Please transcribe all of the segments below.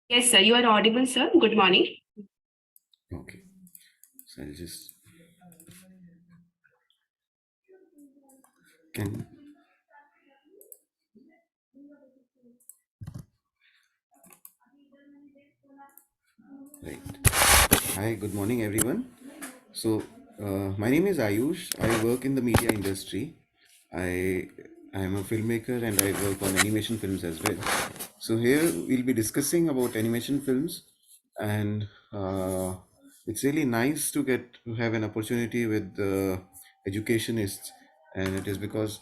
Yes, sir. You are audible, sir. Good morning. Okay. So I'll just can right. Hi, good morning, everyone. So my name is Ayush. I work in the media industry. I I am a filmmaker and I work on animation films as well. So here we'll be discussing about animation films, and it's really nice to get to have an opportunity with the educationists, and it is because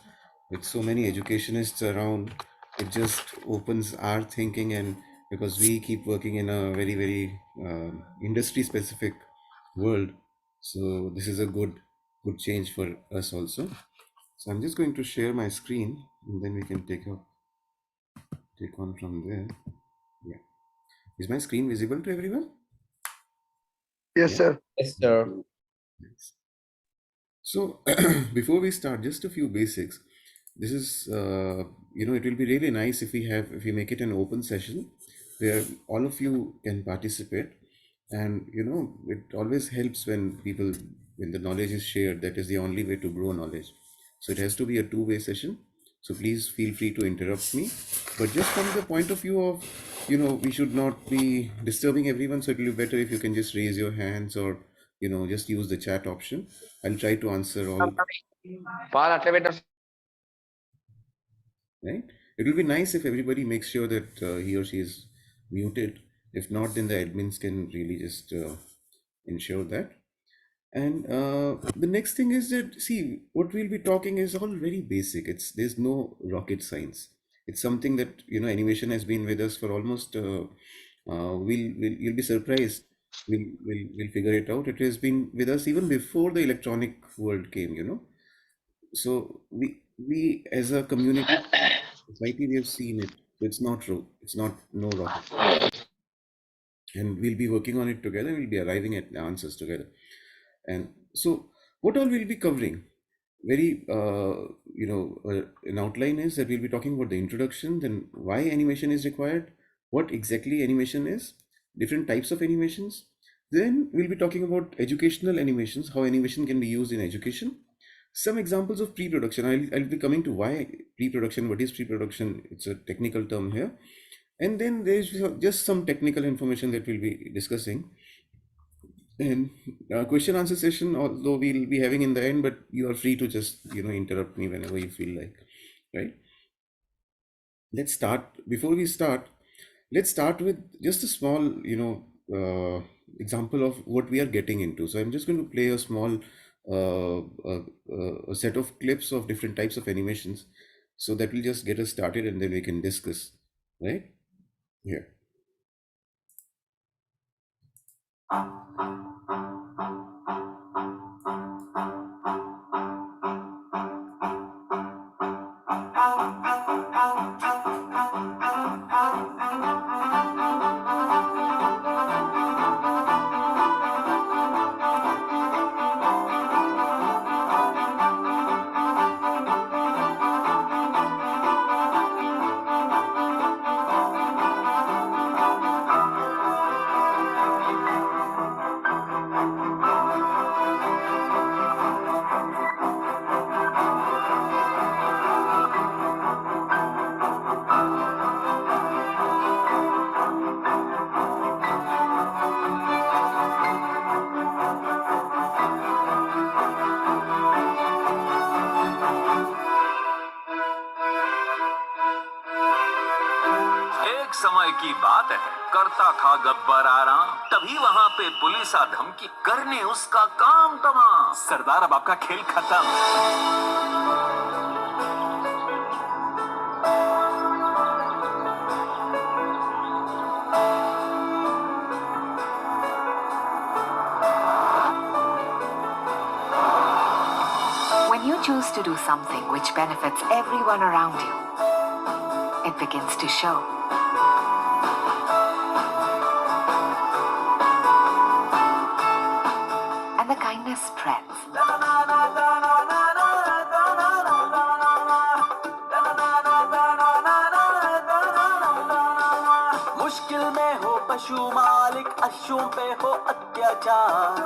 with so many educationists around, it just opens our thinking, and because we keep working in a very industry specific world, so this is a good change for us also. So I'm just going to share my screen, and then we can take on from there. Yeah. Is my screen visible to everyone? Yes, Yeah. sir. Yes, sir. Nice. So before we start, just a few basics. This is, it will be really nice if we make it an open session where all of you can participate. And, it always helps when the knowledge is shared. That is the only way to grow knowledge. So it has to be a two-way session. So please feel free to interrupt me. But just from the point of view of, we should not be disturbing everyone. So it will be better if you can just raise your hands or, just use the chat option. I'll try to answer all. Right? It will be nice if everybody makes sure that he or she is muted. If not, then the admins can really just ensure that. And the next thing is that, see, what we'll be talking is all very basic. There's no rocket science. It's something that animation has been with us for almost. You'll be surprised. We'll figure it out. It has been with us even before the electronic world came. So we as a community society, we have seen it. So it's not true. It's not no rocket. And we'll be working on it together. We'll be arriving at the answers together. And so, what all we'll be covering? Very, an outline is that we'll be talking about the introduction, then why animation is required, what exactly animation is, different types of animations. Then we'll be talking about educational animations, how animation can be used in education. Some examples of pre-production. I'll be coming to why pre-production, what is pre-production, it's a technical term here. And then there's just some technical information that we'll be discussing. And question answer session, although we'll be having in the end, but you are free to just, interrupt me whenever you feel like, right? Let's start. Before we start, let's start with just a small, example of what we are getting into. So I'm just going to play a small a set of clips of different types of animations. So that will just get us started and then we can discuss, right? Here. एक समय की बात है, करता था गब्बर आराम, तभी वहाँ पे पुलिस आ धमकी करने उसका काम तमाम। सरदार अब आपका खेल खत्म। When you choose to do something which benefits everyone around you, it begins to show. And the kindness spreads. मुश्किल में हो पशु मालिक अश्वों पे हो अत्याचार,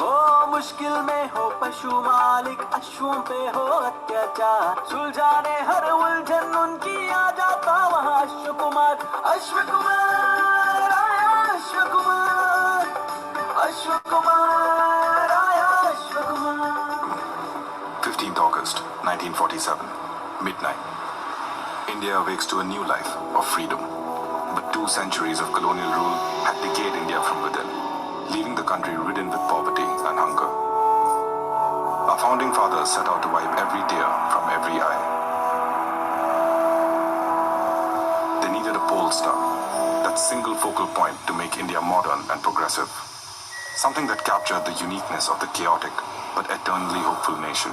ओ मुश्किल में हो पशु मालिक अश्वों पे हो अत्याचार, सुलझाने हर उलझन उनकी आ जाता वहाँ अश्व कुमार, अश्व कुमार आया अश्व कुमार, अश्व कुमार आया अश्व Kumar. 15th August 1947, midnight. India awakes to a new life of freedom. But 2 centuries of colonial rule had decayed India from within, leaving the country ridden with poverty and hunger. Our founding fathers set out to wipe every tear from every eye. They needed a pole star, that single focal point to make India modern and progressive. Something that captured the uniqueness of the chaotic but eternally hopeful nation.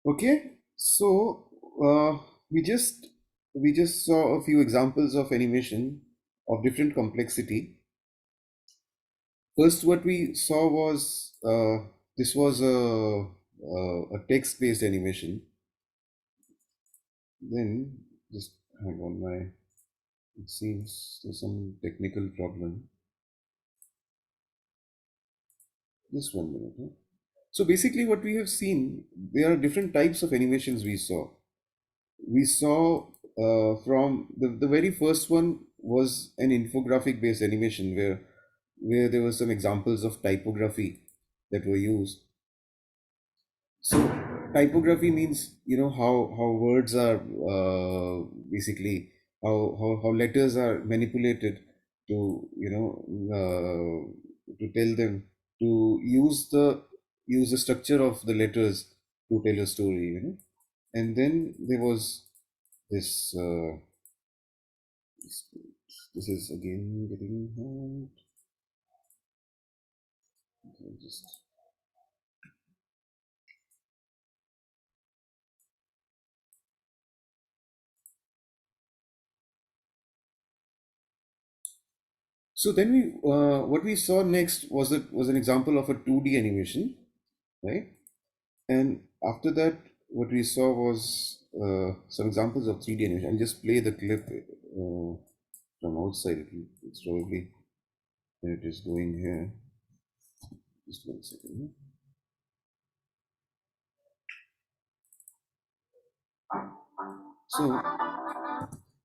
Okay, so we just saw a few examples of animation of different complexity. First, what we saw was this was a text-based animation. Then just hang on, it seems there's some technical problem. Just 1 minute. Huh? So basically, what we have seen, there are different types of animations we saw. We saw from the very first one was an infographic-based animation where there were some examples of typography that were used. So typography means how words are basically how letters are manipulated to to tell them to use the structure of the letters to tell a story. And then there was this this is again getting hard. Just so then what we saw next was an example of a 2D animation, right? And after that, what we saw was some examples of 3D animation. I'll just play the clip from outside. It's probably where it is going here. Just 1 second.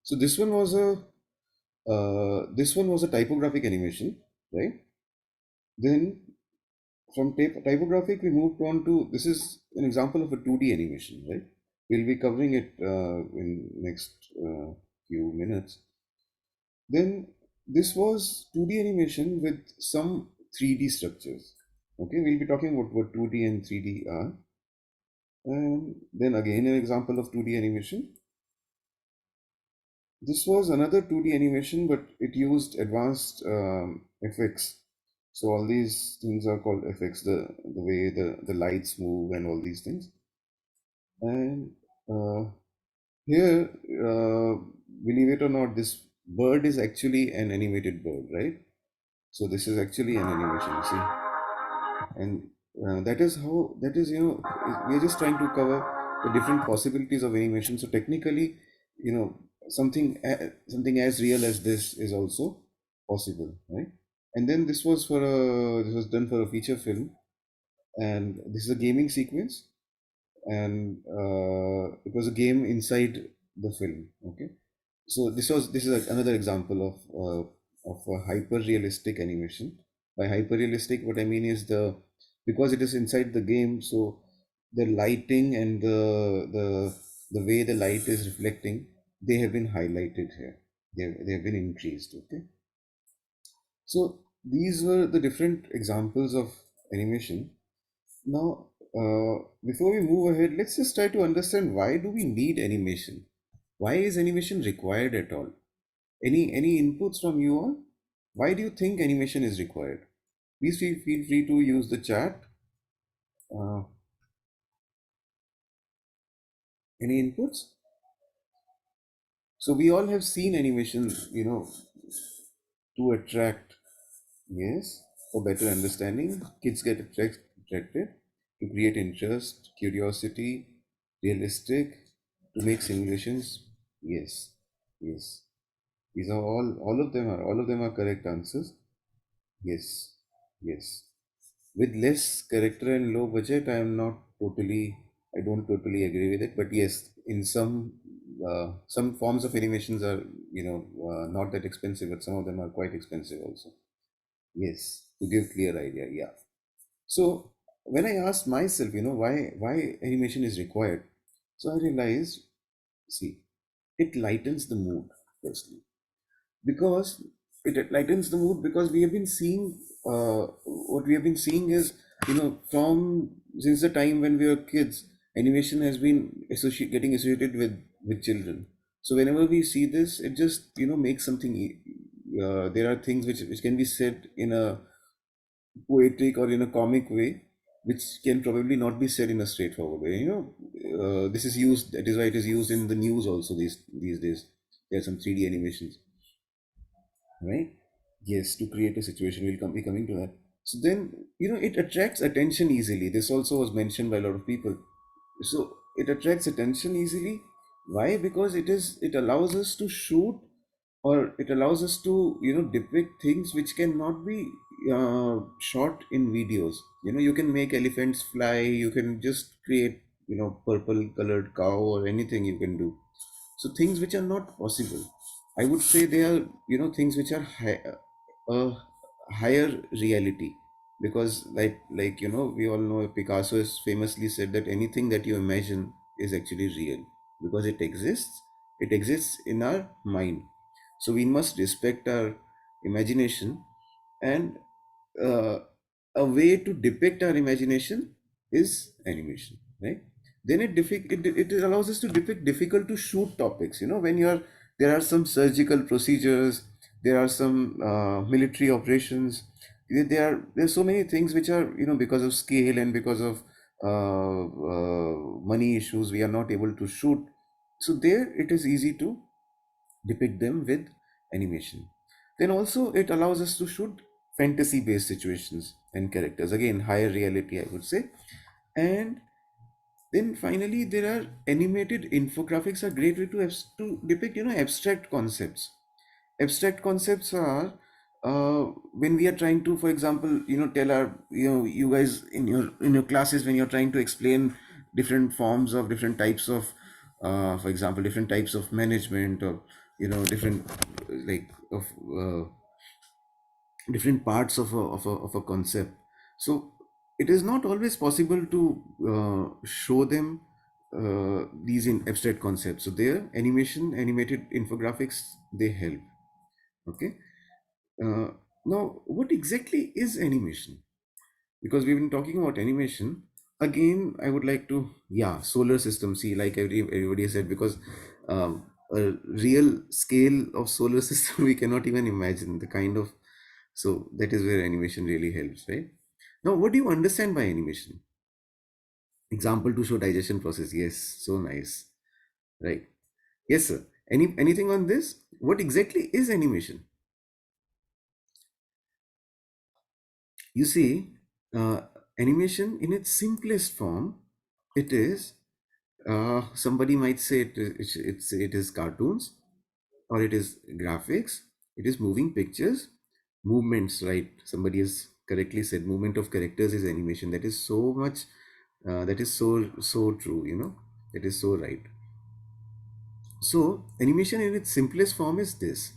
So this one was a typographic animation, right? Then from typographic we moved on to, this is an example of a 2D animation, right? We'll be covering it in next few minutes. Then this was 2D animation with some 3D structures. Okay, we'll be talking about what 2D and 3D are. And then again an example of 2D animation. This was another 2D animation, but it used advanced effects. So all these things are called effects, the way the lights move and all these things. And here, believe it or not, this bird is actually an animated bird, right? So this is actually an animation, you see. And that is we're just trying to cover the different possibilities of animation. So technically, something as real as this is also possible, right? And then this was done for a feature film, and this is a gaming sequence, and it was a game inside the film. Okay, so this is another example of a hyper realistic animation. By hyper realistic, what I mean is because it is inside the game, so the lighting and the way the light is reflecting, they have been highlighted here. They have been increased. Okay, so these were the different examples of animation. Now, before we move ahead, let's just try to understand why do we need animation? Why is animation required at all? Any inputs from you all? Why do you think animation is required? Please feel free to use the chat. Uh, any inputs? So we all have seen animation, to attract, yes, for better understanding. Kids get attracted to create interest, curiosity, realistic, to make simulations. Yes, yes. These are all of them are correct answers. Yes, yes. With less character and low budget, I don't totally agree with it. But yes, in some forms of animations are, not that expensive, but some of them are quite expensive also. Yes, to give clear idea. Yeah. So when I asked myself, why animation is required, so I realized, see, it lightens the mood, firstly, because it lightens the mood because we have been seeing what we have been seeing is, from since the time when we were kids, animation has been getting associated with children. So whenever we see this, it just makes something there are things which can be said in a poetic or in a comic way, which can probably not be said in a straightforward way. This is used. That is why it is used in the news also these days. There are some 3D animations, right? Yes, to create a situation. Be coming to that. So then, it attracts attention easily. This also was mentioned by a lot of people. So it attracts attention easily. Why? Because it allows us to shoot, or it allows us to depict things which cannot be shot in videos. You can make elephants fly. You can just create purple colored cow or anything you can do. So things which are not possible, I would say they are things which are uh, higher reality, because we all know Picasso has famously said that anything that you imagine is actually real, because it exists in our mind. So we must respect our imagination, and uh, a way to depict our imagination is animation, right? Then it allows us to depict difficult to shoot topics. When there are some surgical procedures, there are some military operations. There's so many things which are, because of scale and because of money issues, we are not able to shoot. So there it is easy to depict them with animation. Then also it allows us to shoot fantasy based situations and characters, again higher reality, I would say. And then finally there are animated infographics, are great way to depict abstract concepts. Abstract concepts are uh, when we are trying to, for example, tell our, you guys in your classes, when you're trying to explain different forms of different types of, for example, different types of management, or different like of different parts of a concept. So it is not always possible to show them these in abstract concepts. So there, animated infographics, they help. Okay. uh, Now, what exactly is animation? Because we've been talking about animation. Again, I would like to, yeah, solar system. See, like everybody said, because a real scale of solar system we cannot even imagine the kind of. So that is where animation really helps, right? Now, what do you understand by animation? Example to show digestion process. Yes, so nice, right? Yes, sir. Anything on this? What exactly is animation? You see, uh, animation in its simplest form, it is, somebody might say it is cartoons, or it is graphics, it is moving pictures, movements, right? Somebody has correctly said movement of characters is animation. That is so much, that is so true, that is so right. So animation in its simplest form is this.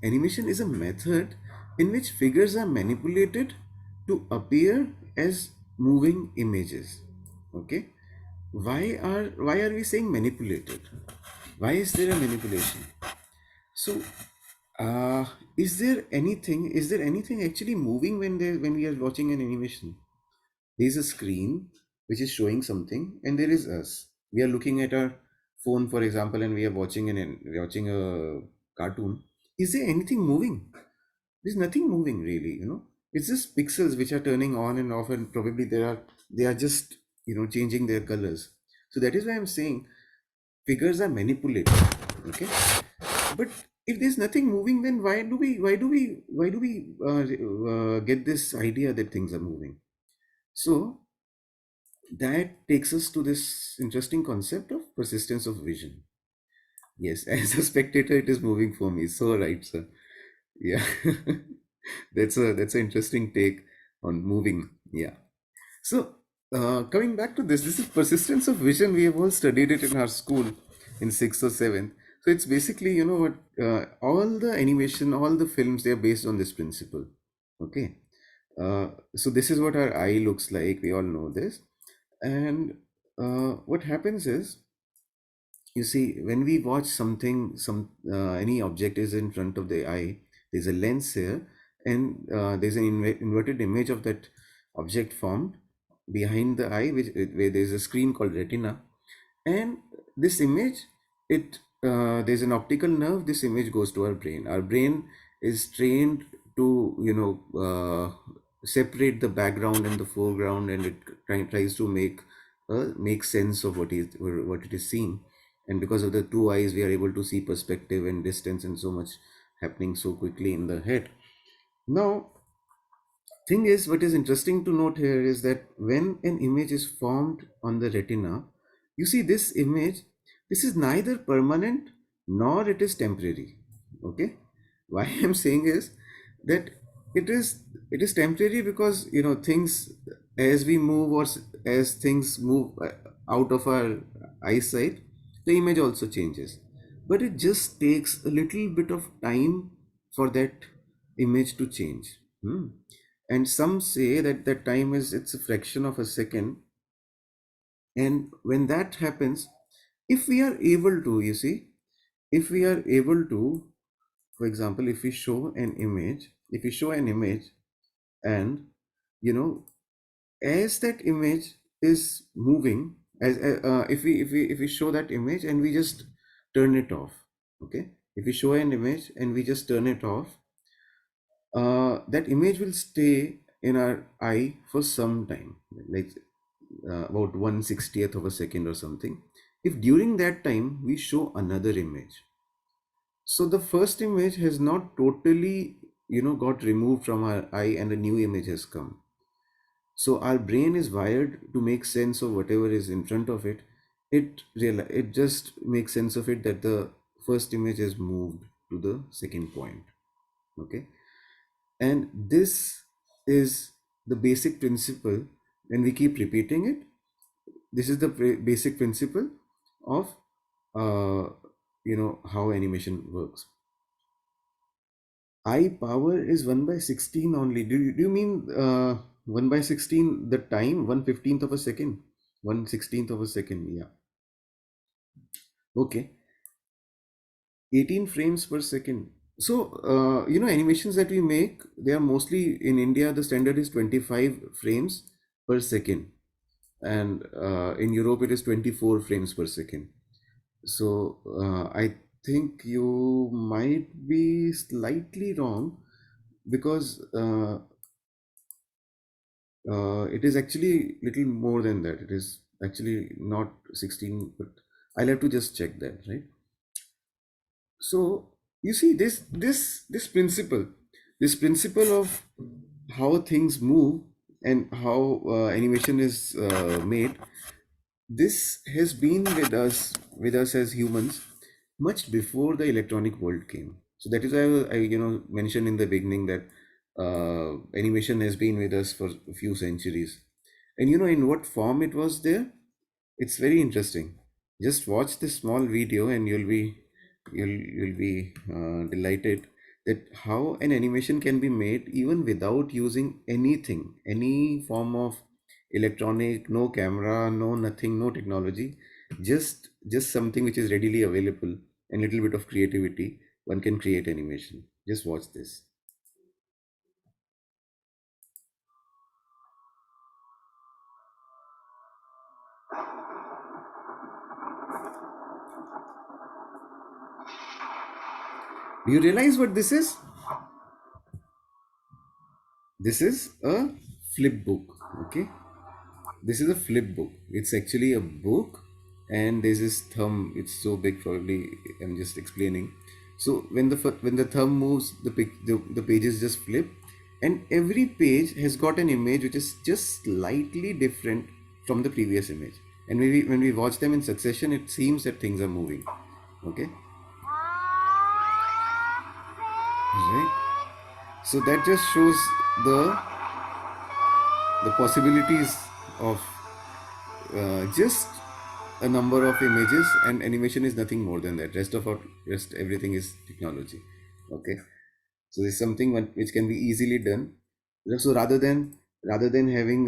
Animation is a method in which figures are manipulated to appear as moving images. Okay? Why are we saying manipulated? Why is there a manipulation? So, uh, is there anything actually moving when we are watching an animation? There's a screen which is showing something, and there is us. We are looking at our phone, for example, and we are watching a cartoon. Is there anything moving? There's nothing moving really, it's just pixels which are turning on and off, and probably they are just changing their colors. So that is why I'm saying figures are manipulated. Okay, but if there's nothing moving, then why do we get this idea that things are moving? So that takes us to this interesting concept of persistence of vision. Yes, as a spectator, it is moving for me. So right, sir. Yeah, that's an interesting take on moving. Yeah. So coming back to this is persistence of vision. We have all studied it in our school in sixth or seventh. So it's basically, what all the animation, all the films, they are based on this principle. Okay. So this is what our eye looks like. We all know this. And what happens is, you see, when we watch something, any object is in front of the eye, there's a lens here, and there's an inverted image of that object formed behind the eye, where there's a screen called retina. And this image, it there's an optical nerve. This image goes to our brain. Our brain is trained to separate the background and the foreground, and it tries to make sense of what it is seeing. And because of the two eyes, we are able to see perspective and distance and so much happening so quickly in the head. Now, thing is, what is interesting to note here is that when an image is formed on the retina, you see this image, this is neither permanent nor it is temporary. Okay, why I'm saying is that it is temporary because things, as we move, or as things move out of our eyesight, the image also changes, but it just takes a little bit of time for that image to change. And some say that that time is, it's a fraction of a second. And when that happens, if we are able to, if we are able to, for example, if we show an image, and as that image is moving, as if we show that image and we just turn it off. Okay, if we show an image and we just turn it off, that image will stay in our eye for some time, like about 1/60th of a second or something. If during that time we show another image, so the first image has not totally got removed from our eye, and a new image has come. So our brain is wired to make sense of whatever is in front of it. It just makes sense of it that the first image has moved to the second point. Okay, and this is the basic principle, and we keep repeating it. This is the basic principle of how animation works. Eye power is 1/16 only. Do you mean 1/16 the time, 1/15th of a second, 1/16th of a second? Yeah. Okay. 18 frames per second. So animations that we make, they are mostly in India. The standard is 25 frames per second, and in Europe it is 24 frames per second. So I think you might be slightly wrong, because it is actually little more than that. It is actually not 16, but I'll have to just check that, right? So you see this principle of how things move and how animation is made. This has been with us as humans much before the electronic world came. So that is why I mentioned in the beginning that animation has been with us for a few centuries. And in what form it was there, it's very interesting. Just watch this small video and you'll be delighted that how an animation can be made even without using anything, any form of electronic, no camera, no nothing, no technology, just something which is readily available and little bit of creativity. One can create animation. Just watch this. Do you realize what this is? This is a flip book. Okay, this is a flip book. It's actually a book, and there's this thumb. It's so big, probably I'm just explaining. So when the thumb moves, the pages just flip, and every page has got an image which is just slightly different from the previous image. And when we watch them in succession, it seems that things are moving. Okay, right? So that just shows the possibilities of just a number of images, and animation is nothing more than that. Rest everything is technology. Okay, so it's something which can be easily done. So rather than having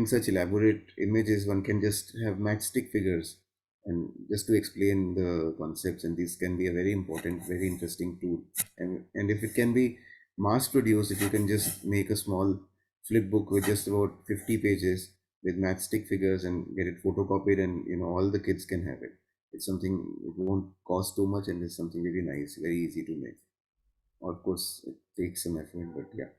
such elaborate images, one can just have matchstick figures, and just to explain the concepts. And this can be a very important, very interesting tool. And if it can be mass produced, if you can just make a small flip book with just about 50 pages with matchstick figures and get it photocopied, and all the kids can have it. It's something, it won't cost too much, and it's something very nice, very easy to make. Of course, it takes some effort, but yeah.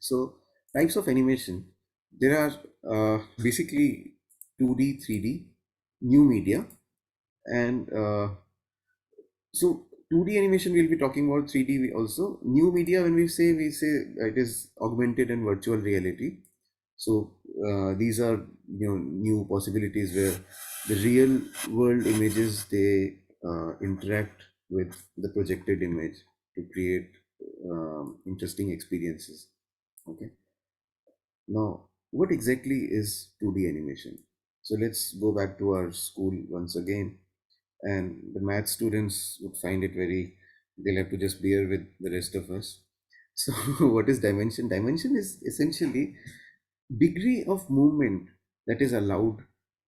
So types of animation, there are basically 2D, 3D, new media, and so 2D animation we'll be talking about, 3D also. New media, when we say it is augmented and virtual reality. So these are new possibilities where the real world images, they interact with the projected image to create interesting experiences. Okay, now what exactly is 2D animation? So let's go back to our school once again, and the math students would find it they'll have to just bear with the rest of us. So what is dimension? Dimension is essentially degree of movement that is allowed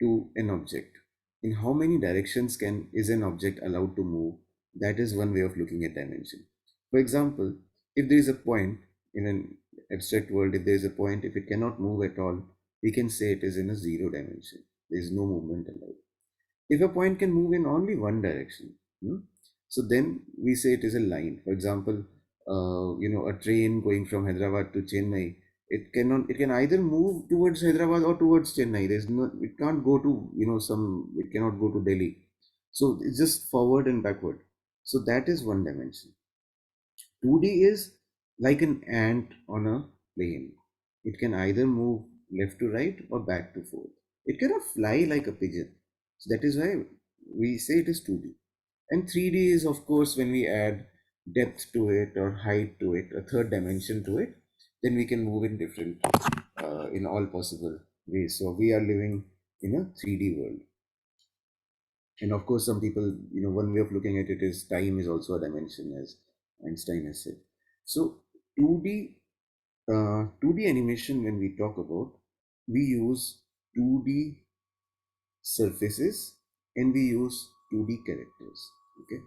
to an object. In how many directions is an object allowed to move? That is one way of looking at dimension. For example, if there is a point in an abstract world, if there is a point, if it cannot move at all, we can say it is in a 0 dimension. There is no movement allowed. If a point can move in only one direction, so then we say it is a line. For example, a train going from Hyderabad to Chennai, it can either move towards Hyderabad or towards Chennai. It can't go to it cannot go to Delhi. So it's just forward and backward. So that is one dimension. 2D is like an ant on a plane. It can either move left to right or back to forth. It cannot fly like a pigeon. So that is why we say it is 2D. And 3D is, of course, when we add depth to it or height to it, a third dimension to it, then we can move in different, in all possible ways. So we are living in a 3D world. And of course, some people, one way of looking at it is time is also a dimension, as Einstein has said. So 2D animation, when we talk about, we use 2D surfaces and we use 2D characters. Okay.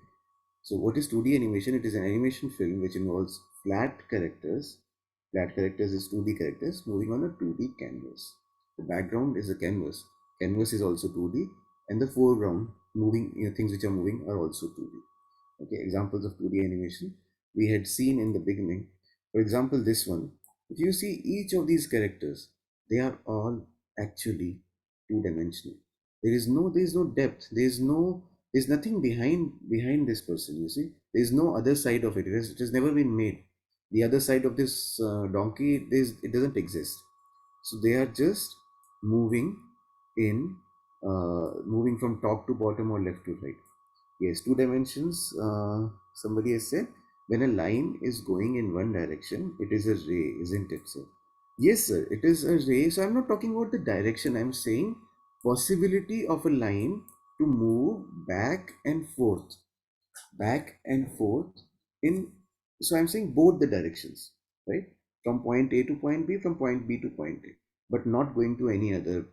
So what is 2D animation? It is an animation film which involves flat characters. Flat characters is 2D characters moving on a 2D canvas. The background is a canvas. Canvas is also 2D, and the foreground moving, things which are moving are also 2D. Okay, examples of 2D animation we had seen in the beginning. For example, this one. If you see each of these characters, they are all actually two-dimensional. There is no depth. There's nothing behind this person. You see, there is no other side of it. It has never been made. The other side of this donkey, it doesn't exist. So they are just moving from top to bottom or left to right. Yes, 2 dimensions. Somebody has said, when a line is going in one direction, it is a ray, isn't it, sir? Yes, sir, it is a ray. So I'm not talking about the direction. I'm saying possibility of a line to move back and forth in. So I'm saying both the directions, right? From point A to point B, from point B to point A, but not going to any other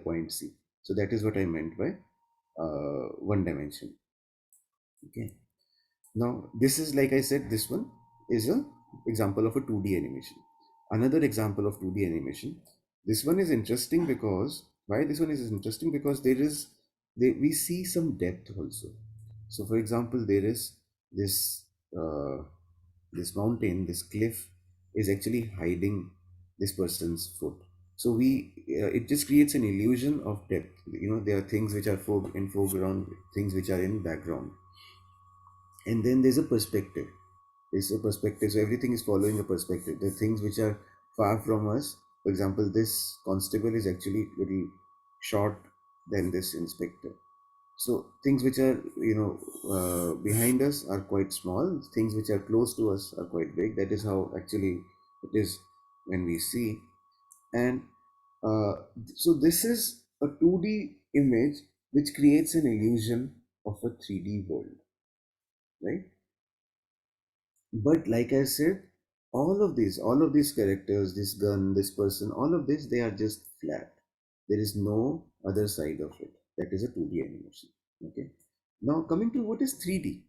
point C. So that is what I meant by one dimension. Okay. Now this is, like I said, this one is a example of a 2D animation. Another example of 2D animation. This one is interesting because, why this one is interesting? Because there is we see some depth also. So, for example, there is this this mountain, this cliff is actually hiding this person's foot. So it just creates an illusion of depth. There are things which are in foreground, things which are in background, and then there's a perspective. There's a perspective. So everything is following a perspective. The things which are far from us, for example, this constable is actually little short than this inspector. So things which are behind us are quite small. Things which are close to us are quite big. That is how actually it is when we see. And uh, so this is a 2D image which creates an illusion of a 3D world, right? But like I said, all of these characters, this gun, this person, all of this, they are just flat. There is no other side of it. That is a 2D animation. Okay. Now coming to what is 3D.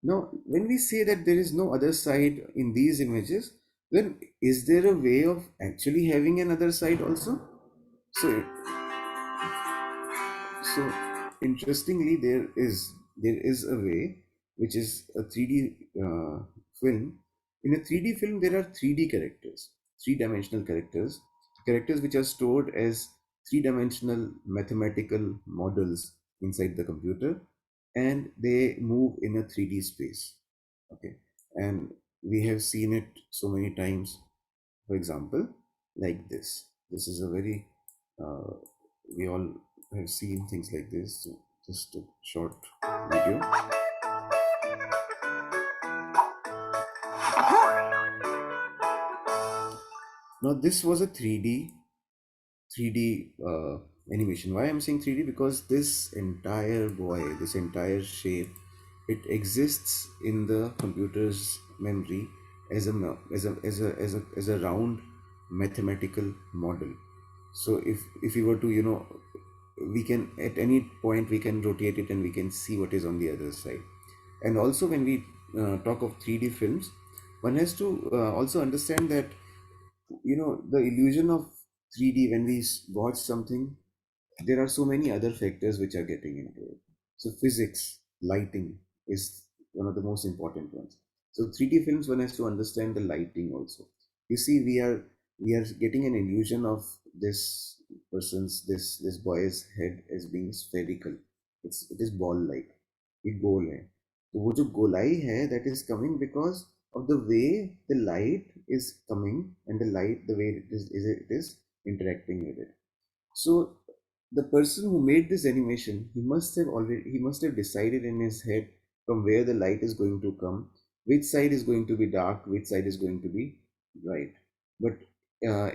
Now, when we say that there is no other side in these images, then is there a way of actually having another side also? So, so interestingly, there is a way, which is a 3D film. In a 3D film, there are 3D characters, three-dimensional characters which are stored as three-dimensional mathematical models inside the computer, and they move in a 3D space. Okay, and we have seen it so many times. For example, like this. This is a very uh, we all have seen things like this. So just a short video. Now this was a 3D animation. Why I'm saying 3D? Because this entire boy, this entire shape, it exists in the computer's memory as a round mathematical model. So if we were to, we can at any point we can rotate it and we can see what is on the other side. And also when we talk of 3D films, one has to also understand that the illusion of 3D, when we watch something, there are so many other factors which are getting into it. So physics, lighting is one of the most important ones. So 3D films, one has to understand the lighting also. You see, we are getting an illusion of this boy's head as being spherical. It is ball like. एक गोल है. तो वो जो गोलाई है, that is coming because of the way the light is coming, and the way it is interacting with it. So the person who made this animation, he must have decided in his head from where the light is going to come, which side is going to be dark, which side is going to be bright. But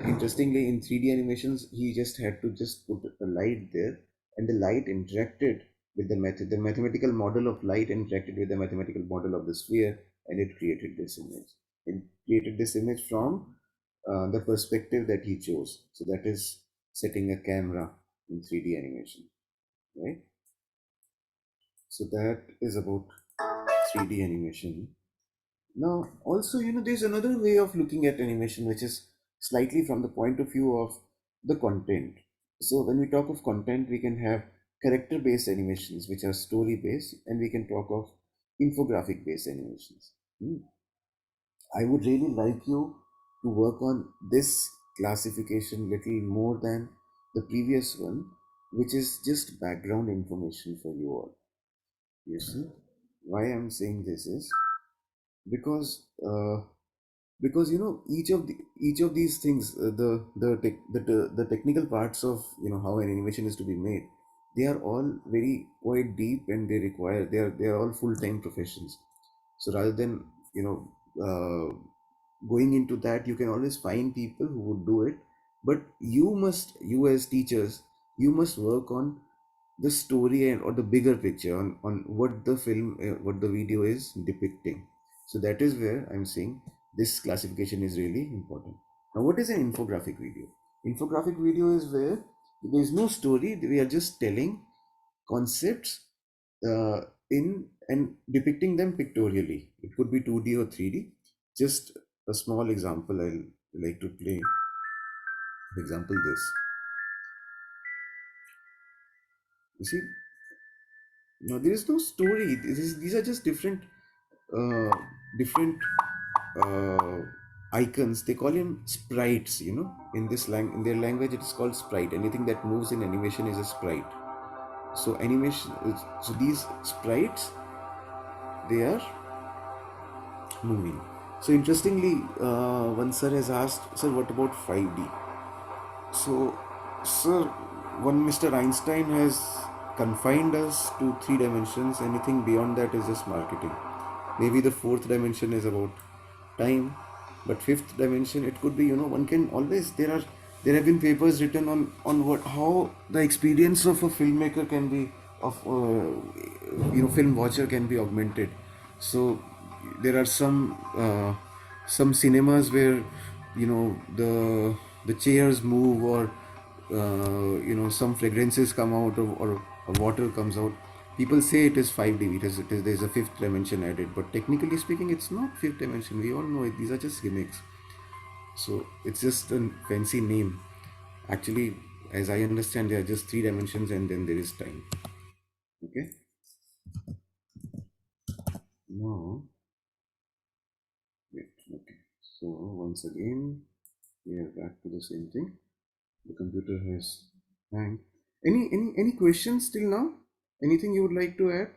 interestingly, in 3D animations, he just had to just put a light there, and the light interacted with the mathematical model of light interacted with the mathematical model of the sphere, and it created this image. It created this image from the perspective that he chose. So that is setting a camera in 3D animation, right? So that is about 3D animation. Now, also, there's another way of looking at animation, which is slightly from the point of view of the content. So when we talk of content, we can have character-based animations, which are story-based, and we can talk of infographic-based animations. I would really like you to work on this classification little more than the previous one, which is just background information for you all. You see, why I'm saying this is because each of these things, the technical parts of how an animation is to be made, they are all very quite deep, and they are all full-time professions. So rather than going into that, you can always find people who would do it, but you as teachers, you must work on the story or the bigger picture, on what the film, what the video is depicting. So that is where I'm saying this classification is really important. Now, what is an infographic video? Infographic video is where there is no story, we are just telling concepts in and depicting them pictorially. It could be 2D or 3D. Just a small example I'll like to play. For example, this. You see, No, there is no story. These are just uh, different icons. They call him sprites. In in their language, it is called sprite. Anything that moves in animation is a sprite. So so these sprites, they are moving. So interestingly, one sir has asked, sir, what about 5D? So, sir, one Mr. Einstein has confined us to three dimensions. Anything beyond that is just marketing. Maybe the fourth dimension is about time, but fifth dimension, it could be, one can always, there have been papers written on how the experience of a filmmaker can be, of film watcher can be augmented. So there are some cinemas where the chairs move, or some fragrances come out, or water comes out. People say it is 5D. It is there's a fifth dimension added, but technically speaking, it's not fifth dimension. We all know it. These are just gimmicks. So it's just a fancy name. Actually, as I understand, there are just three dimensions, and then there is time. Okay. Now, wait. Okay. So once again, we are back to the same thing. The computer has hanged. Any questions till now? Anything you would like to add?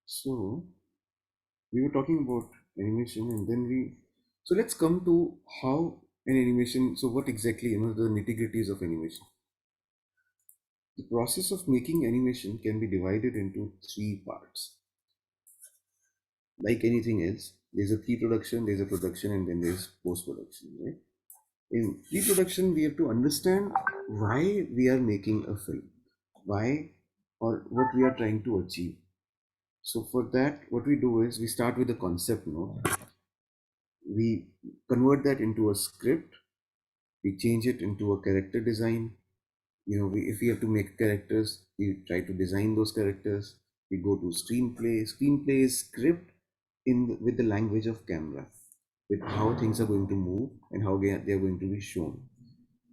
So we were talking about animation, and then so let's come to how an animation. So what exactly, the nitty-gritties of animation? The process of making animation can be divided into three parts. Like anything else, there's a pre-production, there's a production, and then there's post-production, right? In pre-production, we have to understand why we are making a film, why, or what we are trying to achieve. So for that, what we do is we start with the concept note, we convert that into a script, we change it into a character design. If we have to make characters, we try to design those characters. We go to screenplay is script with the language of camera, with how things are going to move and how they are going to be shown.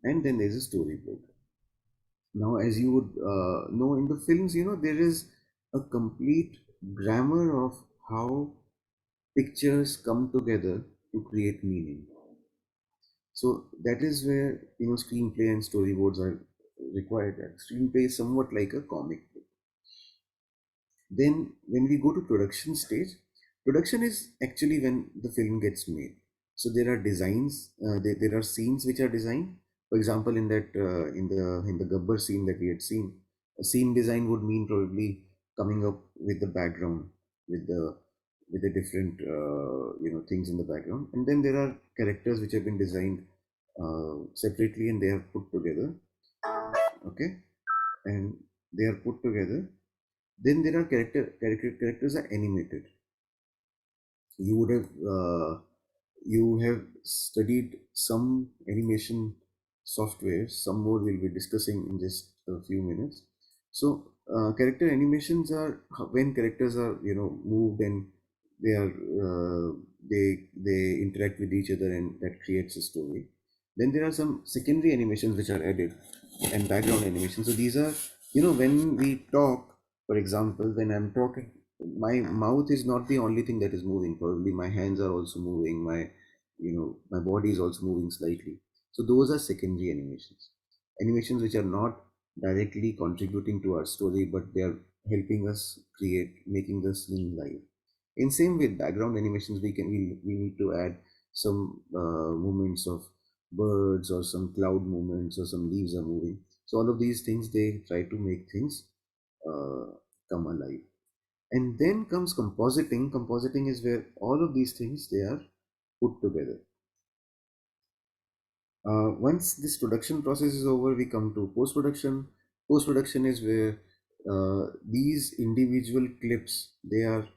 And then there's a storyboard. Now, as you would know, in the films, there is a complete grammar of how pictures come together to create meaning. So that is where screenplay and storyboards are required. That screenplay is somewhat like a comic book. Then when we go to production stage, production is actually when the film gets made. So there are designs, there are scenes which are designed. For example, in that in the Gabbar scene that we had seen, a scene design would mean probably coming up with the background, with the different things in the background, and then there are characters which have been designed separately, and they are put together. Okay, and they are put together. Then there are characters are animated. You would have you have studied some animation software. Some more we'll be discussing in just a few minutes. So character animations are when characters are moved, and they are they interact with each other, and that creates a story. Then there are some secondary animations which are added, and background animations. So these are, when we talk, for example, when I'm talking, my mouth is not the only thing that is moving. Probably my hands are also moving, my body is also moving slightly. So those are secondary animations which are not directly contributing to our story, but they are helping us create, making the scene live. In same with background animations, we need to add some movements of birds, or some cloud movements, or some leaves are moving. So all of these things, they try to make things uh, come alive. And then comes compositing. Compositing is where all of these things, they are put together. Once this production process is over, we come to post-production. Post-production is where these individual clips, they are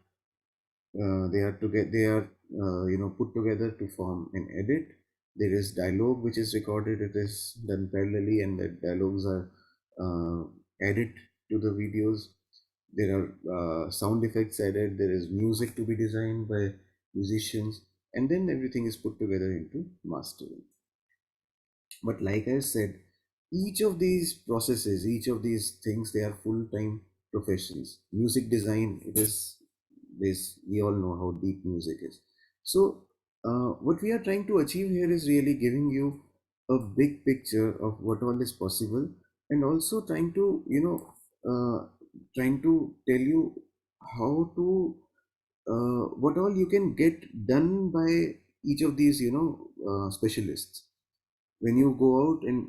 put together to form an edit. There is dialogue which is recorded. It is done parallelly, and the dialogues are added to the videos. There are sound effects added. There is music to be designed by musicians, and then everything is put together into mastering. But like I said, each of these processes, each of these things, they are full-time professions. Music design, it is this, we all know how deep music is. So what we are trying to achieve here is really giving you a big picture of what all is possible, and also trying to, trying to tell you how to, what all you can get done by each of these, specialists. When you go out and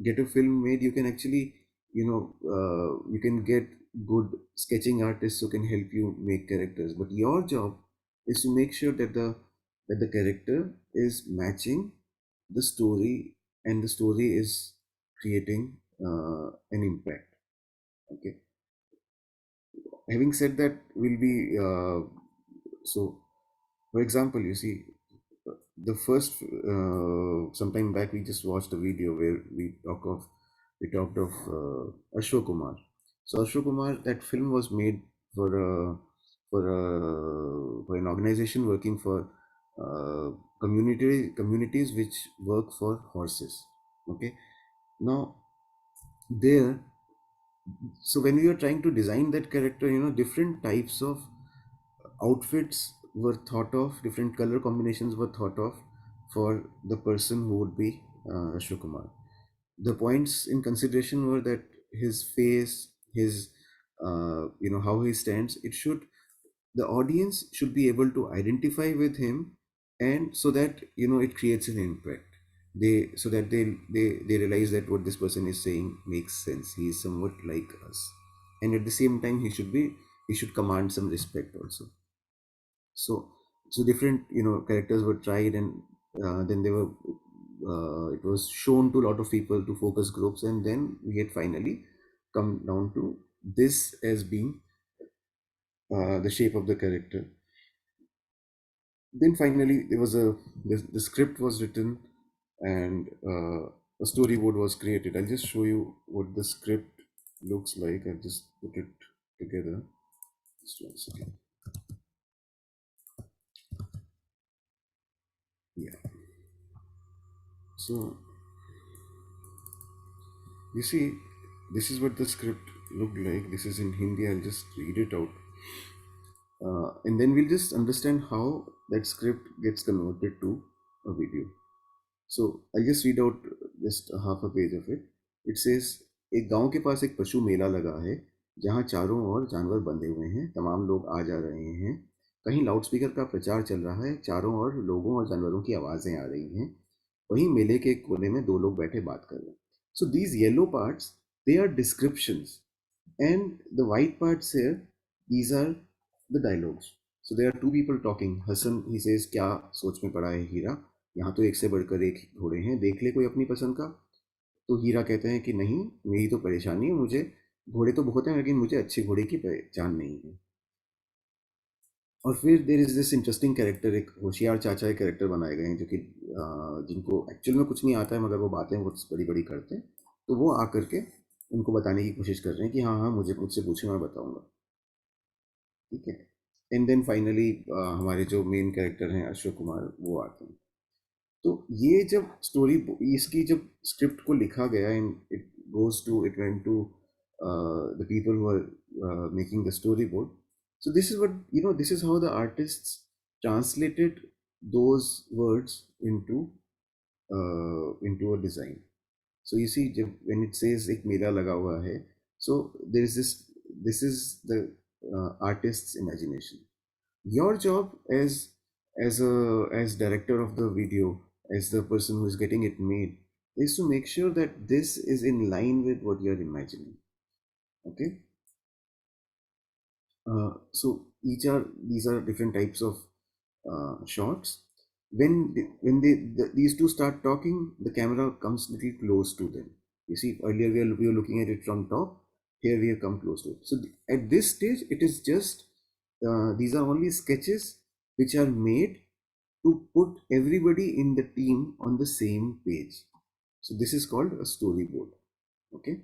get a film made, you can actually, you can get good sketching artists who can help you make characters, but your job is to make sure that the character is matching the story, and the story is creating an impact. Okay, having said that, we'll be so for example, you see, the first sometime back we just watched a video where we talked of Ashok Kumar. So Ashok Kumar, that film was made for for an organization working for communities which work for horses. Okay, now there, so when we were trying to design that character, different types of outfits were thought of, different color combinations were thought of for the person who would be Ashok Kumar. The points in consideration were that his face, his, how he stands, it should, the audience should be able to identify with him, and so that, it creates an impact. They, so that they realize that what this person is saying makes sense. He is somewhat like us, and at the same time, he should command some respect also. So different, characters were tried, and then they were it was shown to a lot of people, to focus groups, and then we had finally come down to this as being the shape of the character. Then finally there was the script was written, and a storyboard was created. I'll just show you what the script looks like. I've just put it together. Just one second. Yeah. So you see, this is what the script looked like. This is in Hindi. I'll just read it out. And then we'll just understand how that script gets converted to a video. So I'll just read out just a half a page of it. It says, एक गांव के पास एक पशु मेला लगा है, जहां चारों ओर जानवर बंधे हुए हैं, तमाम लोग आ जा रहे हैं। कहीं लाउडस्पीकर का प्रचार चल रहा है, चारों ओर लोगों और जानवरों की आवाजें आ रही हैं। वहीं मेले के एक कोने में दो लोग बैठे बात कर रहे हैं. So these yellow parts, they are descriptions, and the white parts here, these are the dialogues. So there are two people talking. Hassan, he says, क्या सोच में पड़ा है हीरा, यहाँ तो एक से बढ़कर एक घोड़े हैं, देख ले कोई अपनी पसंद का. तो हीरा कहते हैं कि नहीं, मेरी तो परेशानी है, मुझे घोड़े तो बहुत हैं लेकिन मुझे अच्छे घोड़े की पहचान नहीं है. और फिर there is this interesting character, एक होशियार चाचा एक कैरेक्टर बनाए गए हैं जो कि जिनको एक्चुअल में कुछ नहीं आता है, मगर वो बातें बहुत बड़ी बड़ी करते हैं. तो वो आकर के उनको बताने की कोशिश कर रहे हैं कि हाँ हाँ मुझे मुझसे पूछे, मैं बताऊंगा. ठीक है. एंड देन फाइनली हमारे जो मेन कैरेक्टर हैं अशोक कुमार, वो आते हैं. तो ये जब स्टोरी, इसकी जब स्क्रिप्ट को लिखा गया, and it goes to, it went to the people who are making the storyboard. So this is what, this is how the artists translated those words into a design. So you see, when it says ek mela laga hua hai, so there is this is the artist's imagination. Your job as director of the video, as the person who is getting it made, is to make sure that this is in line with what you are imagining. Okay. So these are different types of shots. When these two start talking, the camera comes little close to them. You see, earlier we were looking at it from top. Here we have come close to it. So at this stage, it is just these are only sketches which are made to put everybody in the team on the same page. So this is called a storyboard. Okay.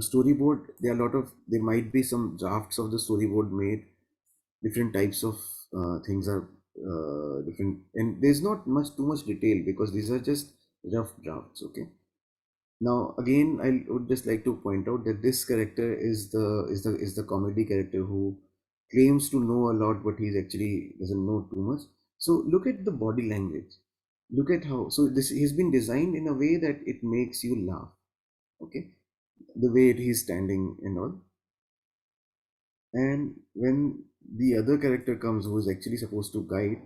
Storyboard, there might be some drafts of the storyboard made, different types of things are different, and there's not too much detail because these are just rough drafts. Okay. Now again, I would just like to point out that this character is the comedy character who claims to know a lot, but he's actually doesn't know too much. So look at the body language. Look at how, so this has been designed in a way that it makes you laugh. Okay, the way he's standing and all. And when the other character comes, who is actually supposed to guide,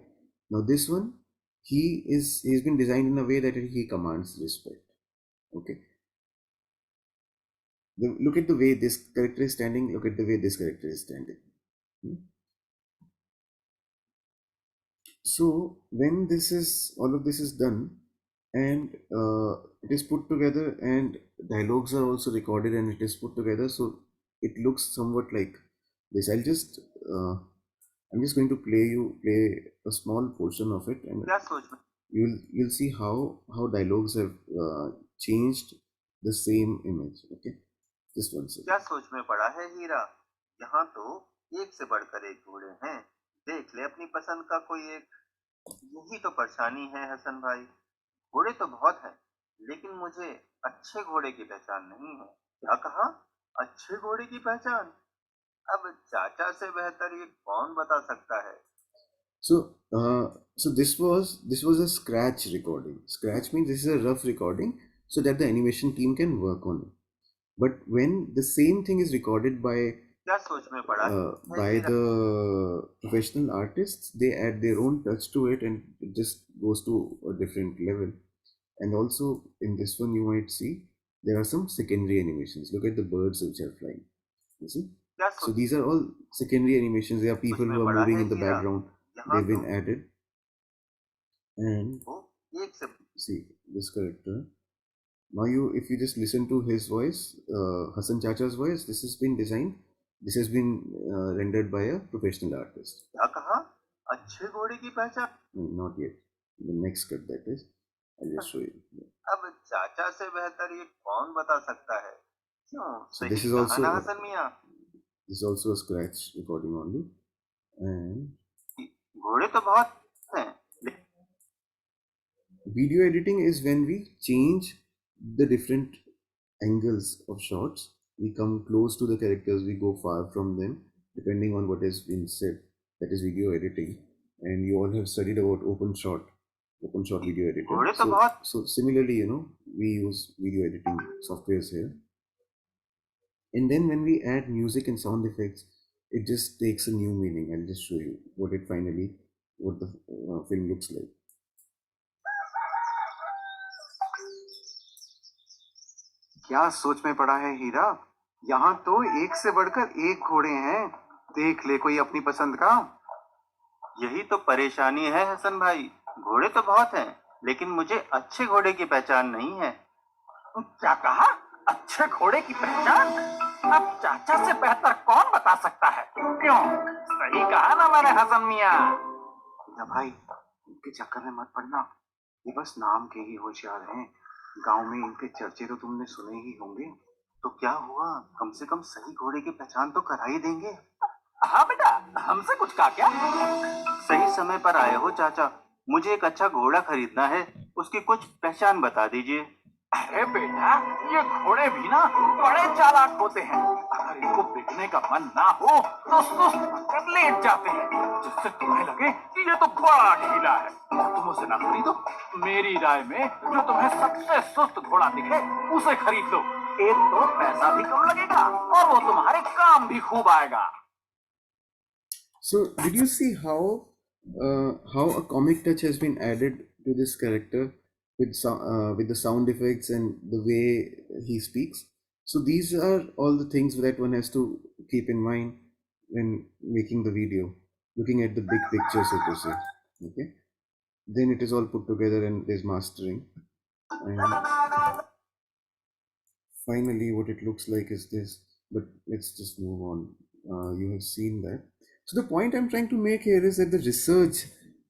now this one, he's been designed in a way that he commands respect. Okay, look at the way this character is standing. Look at the way this character is standing. So when all of this is done, and it is put together, and dialogues are also recorded, and it is put together, so it looks somewhat like this. I'm just going to play a small portion of it, and you'll see how dialogues have changed the same image. Okay, just one second. क्या सोच में पड़ा है हीरा? यहाँ तो एक से बढ़कर एक घोड़े हैं। देख ले अपनी पसंद का कोई एक। यही तो परेशानी है हसन भाई। घोड़े तो बहुत हैं, लेकिन मुझे अच्छे घोड़े की पहचान नहीं है। क्या कहा? अच्छे घोड़े की पहचान? अब चाचा से बेहतर ये कौन बता सकता है? So this was a scratch recording. Scratch means this is a rough recording so that the animation team can work on it. But when the same thing is recorded by क्या सोच में पड़ा है by Heera? the professional artists, they add their own touch to it, and it just goes to a different level. And also in this one, you might see there are some secondary animations. Look at the birds which are flying. You see? क्या So सोच these are all secondary animations. There are people में who are पड़ा moving है in the Heera? background. यहाँ They've been तो added. And वो एक से see this character. Now if you just listen to his voice, Hassan Chacha's voice, this has been designed. This has been rendered by a professional artist. क्या कहा? अच्छे घोड़े की पहचान? No, not yet. The next cut, that is. I'll just show you. अब चाचा से बेहतर ये कौन बता सकता है? क्यों? So सही this is कहा also ना हसन मियाँ? this is also a scratch recording only. And घोड़े तो बहुत हैं, video editing is when we change the different angles of shots. We come close to the characters, we go far from them, depending on what has been said. That is video editing. And you all have studied about open shot video editing. घोड़े तो बहुत So similarly, we use video editing softwares here. And then when we add music and sound effects, it just takes a new meaning. I'll just show you what the film looks like. क्या सोच में पड़ा है हीरा? यहाँ तो एक से बढ़कर एक घोड़े हैं। देख ले कोई अपनी पसंद का। यही तो परेशानी है हसन भाई। घोड़े तो बहुत हैं, लेकिन मुझे अच्छे घोड़े की पहचान नहीं है। क्या कहा? अच्छे घोड़े की पहचान? अब चाचा से बेहतर कौन बता सकता है? क्यों? सही कहा ना मैंने हसन मियाँ? हीरा भाई, इनके चक्कर में मत पड़ना। ये बस नाम के ही होशियार हैं। गांव में इनके चर्चे तो तुमने सुने ही होंगे। तो क्या हुआ? कम से कम सही घोड़े की पहचान तो करा ही देंगे। हाँ बेटा, हमसे कुछ कहा क्या? सही समय पर आए हो चाचा। मुझे एक अच्छा घोड़ा खरीदना है, उसकी कुछ पहचान बता दीजिए। अरे बेटा, ये घोड़े भी ना बड़े चालाक होते हैं। अगर इनको बिकने का मन ना हो तो सुस्त कर लेट जाते हैं, जिससे तुम्हें लगे कि ये तो बड़ा ढीला है और तुम उसे ना खरीदो। मेरी राय में जो तुम्हें सबसे सुस्त घोड़ा दिखे उसे खरीद लो। एक तो पैसा भी कम लगेगा और वो तुम्हारे काम भी खूब आएगा। So did you see how a comic touch has been added to this character with the sound effects and the way he speaks? So these are all the things that one has to keep in mind when making the video, looking at the big picture, so to say. Okay, then it is all put together and there's mastering, and finally what it looks like is this. But let's just move on. You have seen that. So the point I'm trying to make here is that the research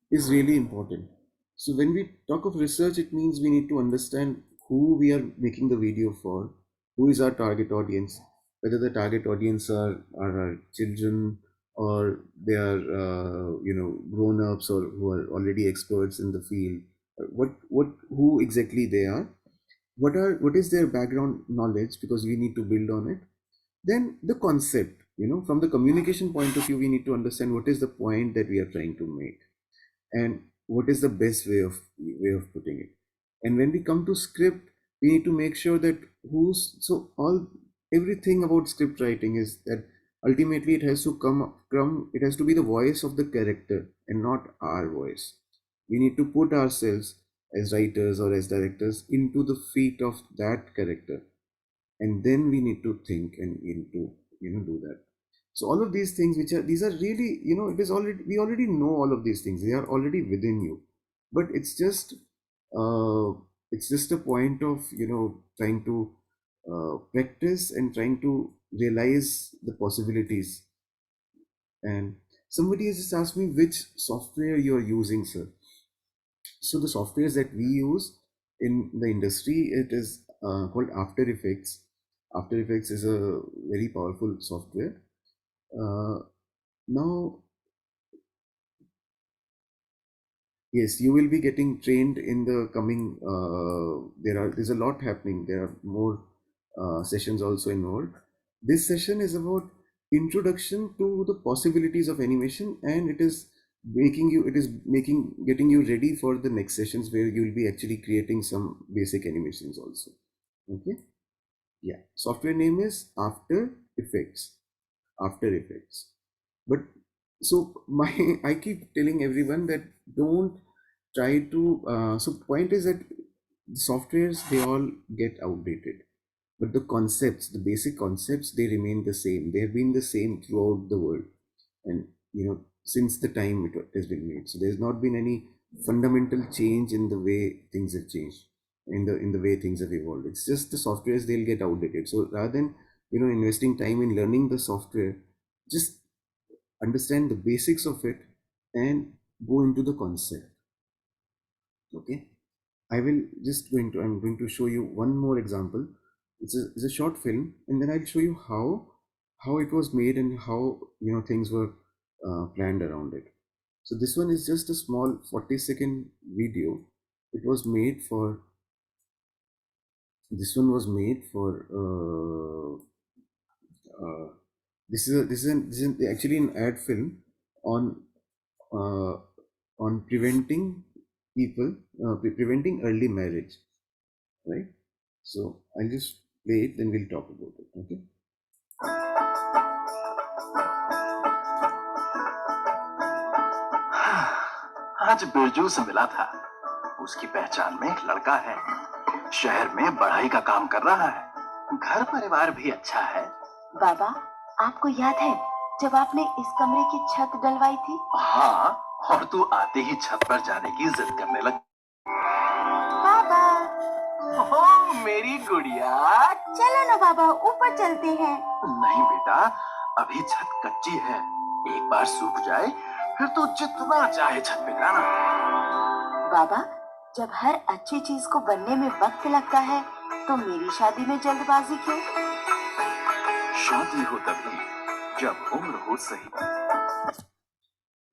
is really important. So when we talk of research, it means we need to understand who we are making the video for, who is our target audience, whether the target audience are our children or they are grown-ups or who are already experts in the field, who exactly they are, what is their background knowledge, because we need to build on it. Then the concept, from the communication point of view, we need to understand what is the point that we are trying to make, and what is the best way of putting it. And when we come to script, we need to make sure that everything about script writing is that ultimately it has to it has to be the voice of the character and not our voice. We need to put ourselves as writers or as directors into the feet of that character, and then we need to think and into do that. So all of these things, these are really, it is already, we already know all of these things, they are already within you, but uh it's just a point of trying to practice and trying to realize the possibilities. And somebody has just asked me which software you are using, sir. So the softwares that we use in the industry, it is called After Effects. After Effects is a very powerful software. Now, yes, you will be getting trained in the coming. There's a lot happening. There are more sessions also involved. This session is about introduction to the possibilities of animation, and getting you ready for the next sessions where you will be actually creating some basic animations also. Okay. Yeah. Software name is After Effects. After Effects. But so I keep telling everyone that don't try to. So point is that the softwares, they all get outdated, but the concepts, the basic concepts, they remain the same. They have been the same throughout the world, and since the time it has been made. So there's not been any fundamental change in the way things have changed, in the way things have evolved. It's just the softwares, they'll get outdated. So rather than investing time in learning the software, just understand the basics of it and go into the concept. Okay. I'm going to show you one more example. It's a short film, and then I'll show you how it was made and how things were planned around it. So this one is just a small 40-second video. It was made for this one was made for this is actually an ad film on uh, preventing preventing early marriage, right? So I'll just play it, then we'll talk about it. Okay. आज बिरजू से मिला था। उसकी पहचान में एक लड़का है, शहर में पढ़ाई का काम कर रहा है, घर परिवार भी अच्छा है। बाबा, आपको याद है जब आपने इस कमरे की छत डलवाई थी? हाँ, और तू आते ही छत पर जाने की जिद करने लग। बाबा, ओह मेरी गुड़िया, चलो ना बाबा, ऊपर चलते हैं। नहीं बेटा, अभी छत कच्ची है, एक बार सूख जाए फिर तो जितना चाहे छत पे जाना। बाबा, जब हर अच्छी चीज को बनने में वक्त लगता है, तो मेरी शादी में जल्दबाजी क्यों? शादी हो तभी जब उम्र हो सही।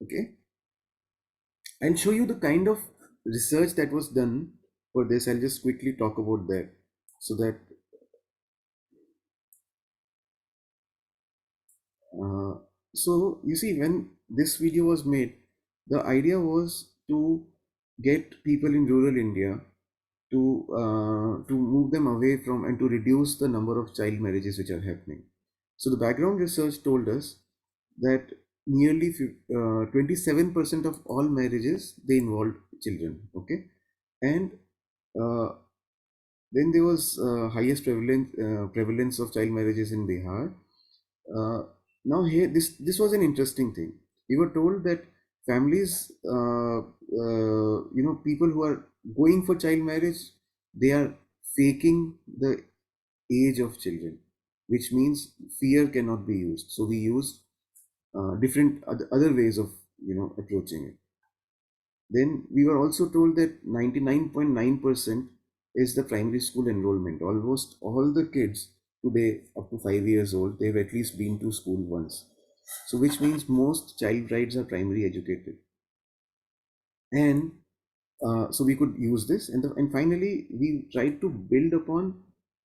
Okay. I'll show you the kind of research that was done for this. I'll just quickly talk about that, so that so you see, when this video was made, the idea was to get people in rural India to move them away from and to reduce the number of child marriages which are happening. So the background research told us that nearly 27% of all marriages, they involved children. Okay. And then there was highest prevalence of child marriages in Bihar. Now here, this was an interesting thing. We were told that families, people who are going for child marriage, they are faking the age of children, which means fear cannot be used. So we use different other ways of approaching it. Then we were also told that 99.9% is the primary school enrollment. Almost all the kids today up to 5 years old, they've at least been to school once. So which means most child brides are primary educated. And so we could use this, and finally we tried to build upon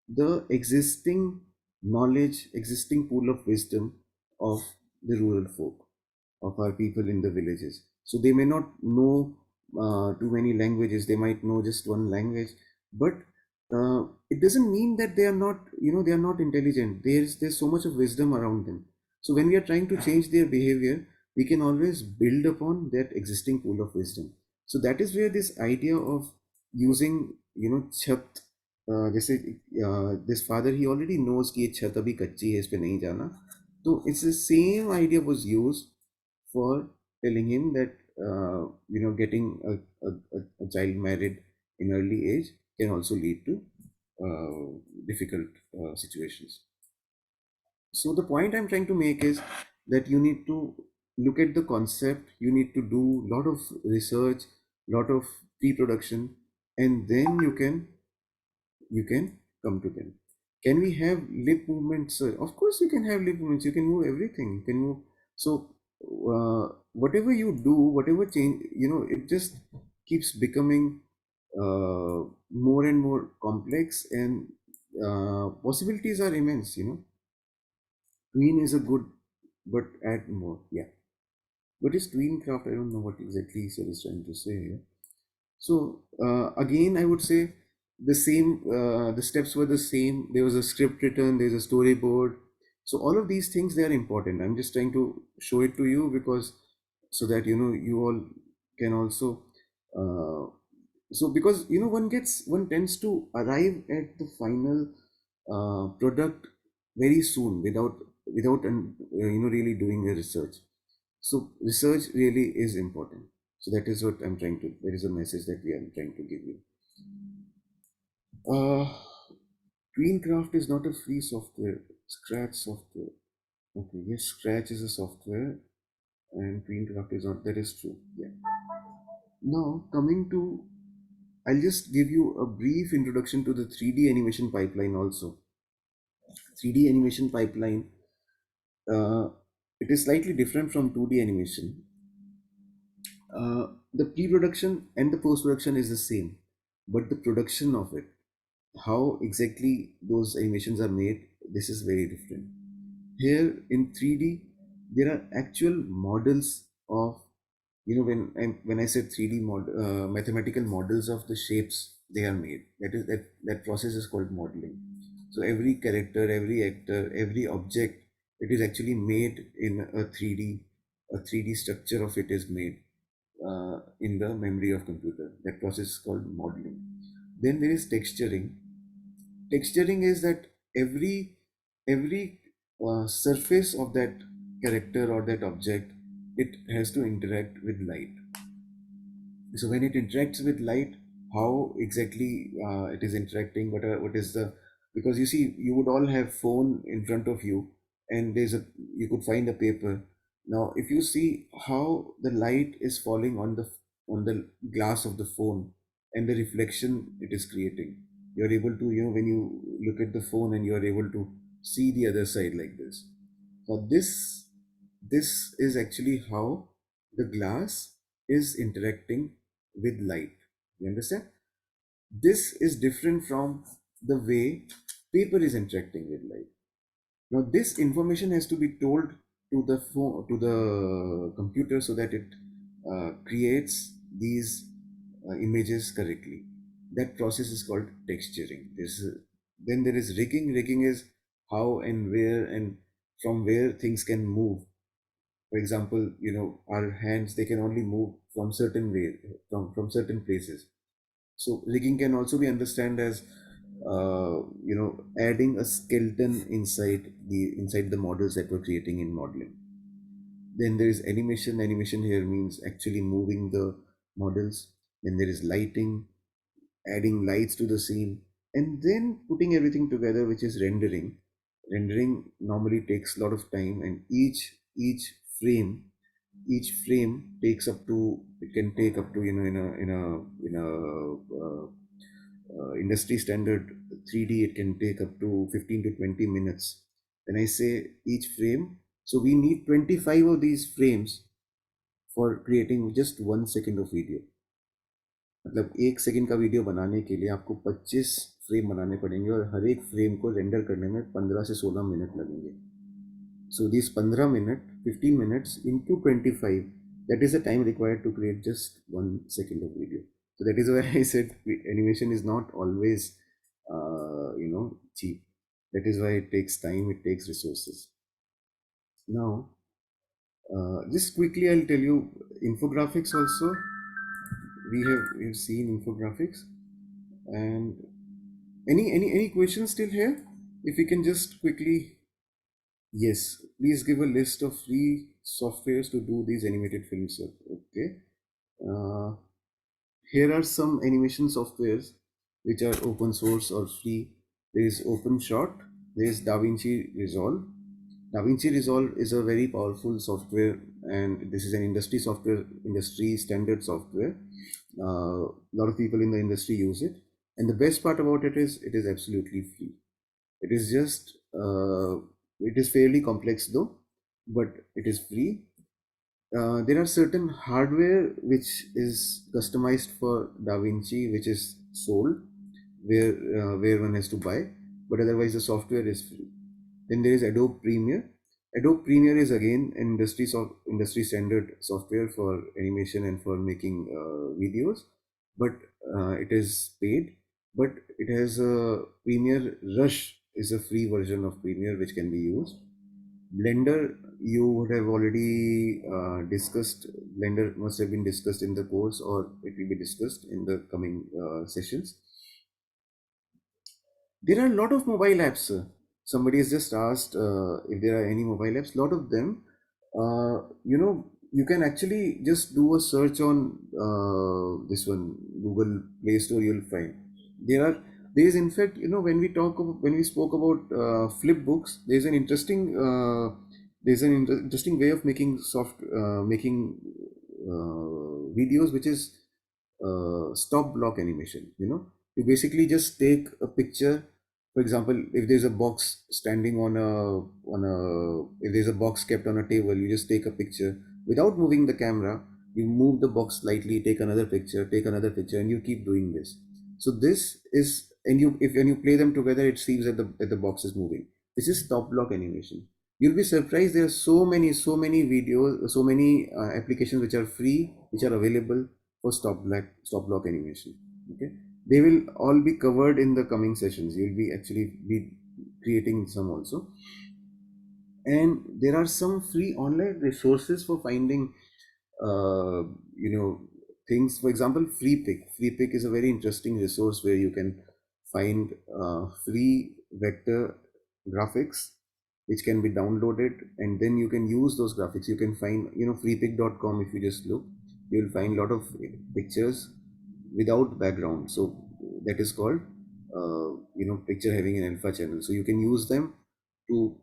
the existing knowledge, existing pool of wisdom of the rural folk, of our people in the villages. So they may not know too many languages, they might know just one language, but it doesn't mean that they are not, they are not intelligent. There's so much of wisdom around them. So when we are trying to change their behavior, we can always build upon that existing pool of wisdom. So that is where this idea of using, छत, जैसे this father, he already knows कि ये छत अभी कच्ची है, इस पे नहीं जाना. So it's the same idea was used for telling him that getting a child married in early age can also lead to difficult situations. So the point I'm trying to make is that you need to look at the concept, you need to do a lot of research, lot of pre-production, and then you can come to them. Can we have lip movements? Of course you can have lip movements. You can move everything. You can move. So whatever you do, whatever change, it just keeps becoming more and more complex, and possibilities are immense. Tween is a good, but add more. Yeah. What is tweencraft? I don't know what exactly sir is trying to say here. So again, I would say the same, the steps were the same. There was a script written, there's a storyboard. So all of these things, they are important. I'm just trying to show it to you because so that you all can also so because one tends to arrive at the final product very soon without really doing a research. So research really is important. So that is what I'm trying to, there is a message that we are trying to give you. Tweencraft is not a free software. Scratch software. Okay, yes, Scratch is a software and Tweencraft is not. That is true. Yeah. Now coming to, I'll just give you a brief introduction to the 3D animation pipeline also. 3D animation pipeline, it is slightly different from 2D animation. The pre-production and the post-production is the same, but the production of it, how exactly those animations are made, this is very different. Here in 3D, there are actual models of, when I said 3D mathematical models of the shapes they are made. That process is called modeling. So every character, every actor, every object, it is actually made in a 3D structure of it is made in the memory of computer. That process is called modeling. Then there is texturing. Texturing is that every surface of that character or that object, it has to interact with light. So when it interacts with light, how exactly it is interacting, what is the, because you see, you would all have phone in front of you and you could find a paper. Now if you see how the light is falling on the glass of the phone and the reflection it is creating, you're able to, when you look at the phone and you're able to see the other side like this. So this is actually how the glass is interacting with light. You understand? This is different from the way paper is interacting with light. Now this information has to be told to the phone, to the computer, so that it creates these images correctly. That process is called texturing. Then there is rigging. Rigging is how and where and from where things can move. For example, our hands, they can only move from certain way, from certain places. So rigging can also be understood as adding a skeleton inside the models that we're creating in modeling. Then there is animation. Animation here means actually moving the models. Then there is lighting, adding lights to the scene, and then putting everything together, which is rendering. Rendering normally takes a lot of time, and each frame takes up to, it can take up to, industry standard 3D, it can take up to 15 to 20 minutes. When I say each frame, So we need 25 of these frames for creating just 1 second of video. मतलब 1 second का video बनाने के लिए आपको 25 frame बनाने पड़ेंगे और हर एक फ्रेम को रेंडर करने में 15 से 16 मिनट लगेंगे. So these 15 minutes, 15 minutes into 25, that is the time required to create just 1 second of video. So that is why I said animation is not always, cheap. That is why it takes time, it takes resources. Now, just quickly I'll tell you infographics also. We've seen infographics, and any questions still here? If we can just quickly, yes, please give a list of free softwares to do these animated films, sir. Okay. Here are some animation softwares which are open source or free. There is OpenShot, there is DaVinci Resolve. DaVinci Resolve is a very powerful software, and this is an industry standard software. A lot of people in the industry use it, and the best part about it is absolutely free. It is just it is fairly complex though, but it is free. There are certain hardware which is customized for DaVinci, which is sold, where one has to buy, but otherwise the software is free. Then there is Adobe Premiere. Adobe Premiere is again an industry standard software for animation and for making videos, but it is paid. But it has a Premiere Rush is a free version of Premiere which can be used. Blender, you would have already discussed. Blender must have been discussed in the course, or it will be discussed in the coming sessions. There are a lot of mobile apps. Somebody has just asked if there are any mobile apps. A lot of them. You can actually just do a search on this one, Google Play Store. You'll find there is in fact, when we spoke about Flipbooks, there's an interesting way of making videos, which is stop block animation. You basically just take a picture. For example, if there's a box standing if there's a box kept on a table, you just take a picture without moving the camera. You move the box slightly, take another picture, and you keep doing this. So this is, and when you play them together, it seems that the box is moving. This is stop block animation. You'll be surprised. There are so many videos, so many applications which are free, which are available for stop block animation. Okay, they will all be covered in the coming sessions. You'll be actually creating some also, and there are some free online resources for finding things. For example, FreePic is a very interesting resource where you can find free vector graphics which can be downloaded, and then you can use those graphics. You can find, freepic.com. If you just look, you'll find a lot of pictures without background. So that is called picture having an alpha channel. So you can use them to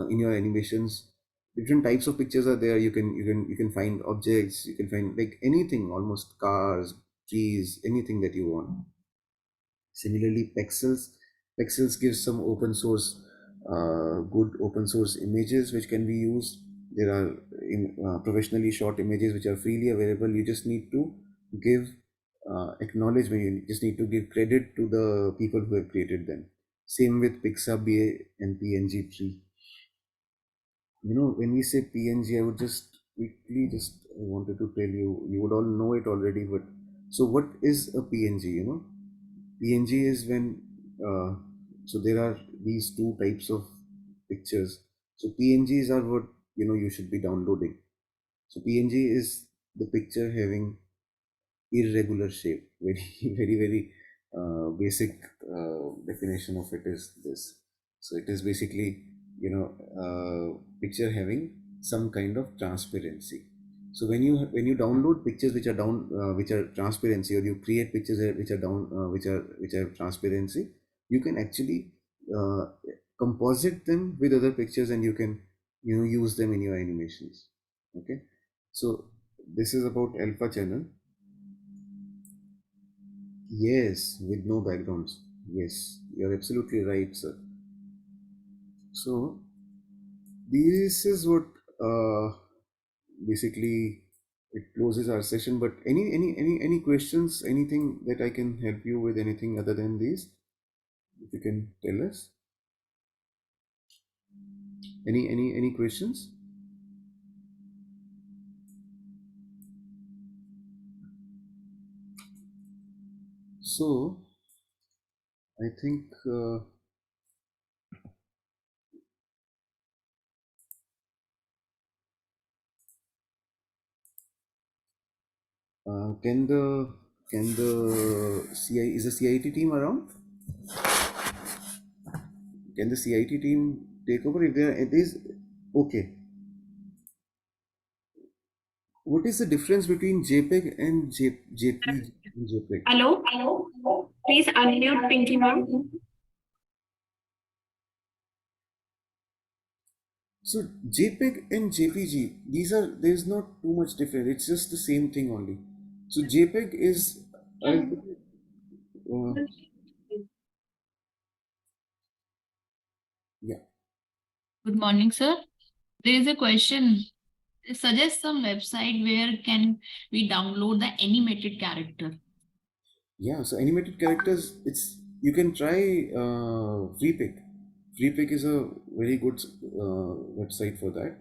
in your animations. Different types of pictures are there. You can find objects, you can find like anything, almost cars, trees, anything that you want. Similarly, Pexels gives some open source good open source images which can be used. There are professionally shot images which are freely available. You just need to give acknowledgement. You just need to give credit to the people who have created them. Same with Pixabay and PNG Tree. When we say PNG, I would just quickly wanted to tell you, you would all know it already, but so what is a PNG? PNG is when so there are these two types of pictures. So PNGs are what you should be downloading. So PNG is the picture having irregular shape. Very very very basic definition of it is this. So it is basically picture having some kind of transparency. So when you download pictures which are transparency, or you create pictures which are transparency, you can actually composite them with other pictures, and you can use them in your animations. Okay, so this is about alpha channel. Yes, with no backgrounds. Yes, you're absolutely right, sir. So this is what basically it closes our session. But any questions, anything that I can help you with, anything other than these, if you can tell us. Any questions? So I think can the CI is the CIT team around? Can the CIT team take over if there is? Okay. What is the difference between JPEG and JPG? JPEG. Hello? Hello? Please unmute Pinky ma'am. So JPEG and JPG, there's not too much difference. It's just the same thing only. So JPEG is yeah. Good morning, sir. There is a question. Suggest some website where can we download the animated character. Yeah, so animated characters, you can try FreePic. FreePic is a very good website for that.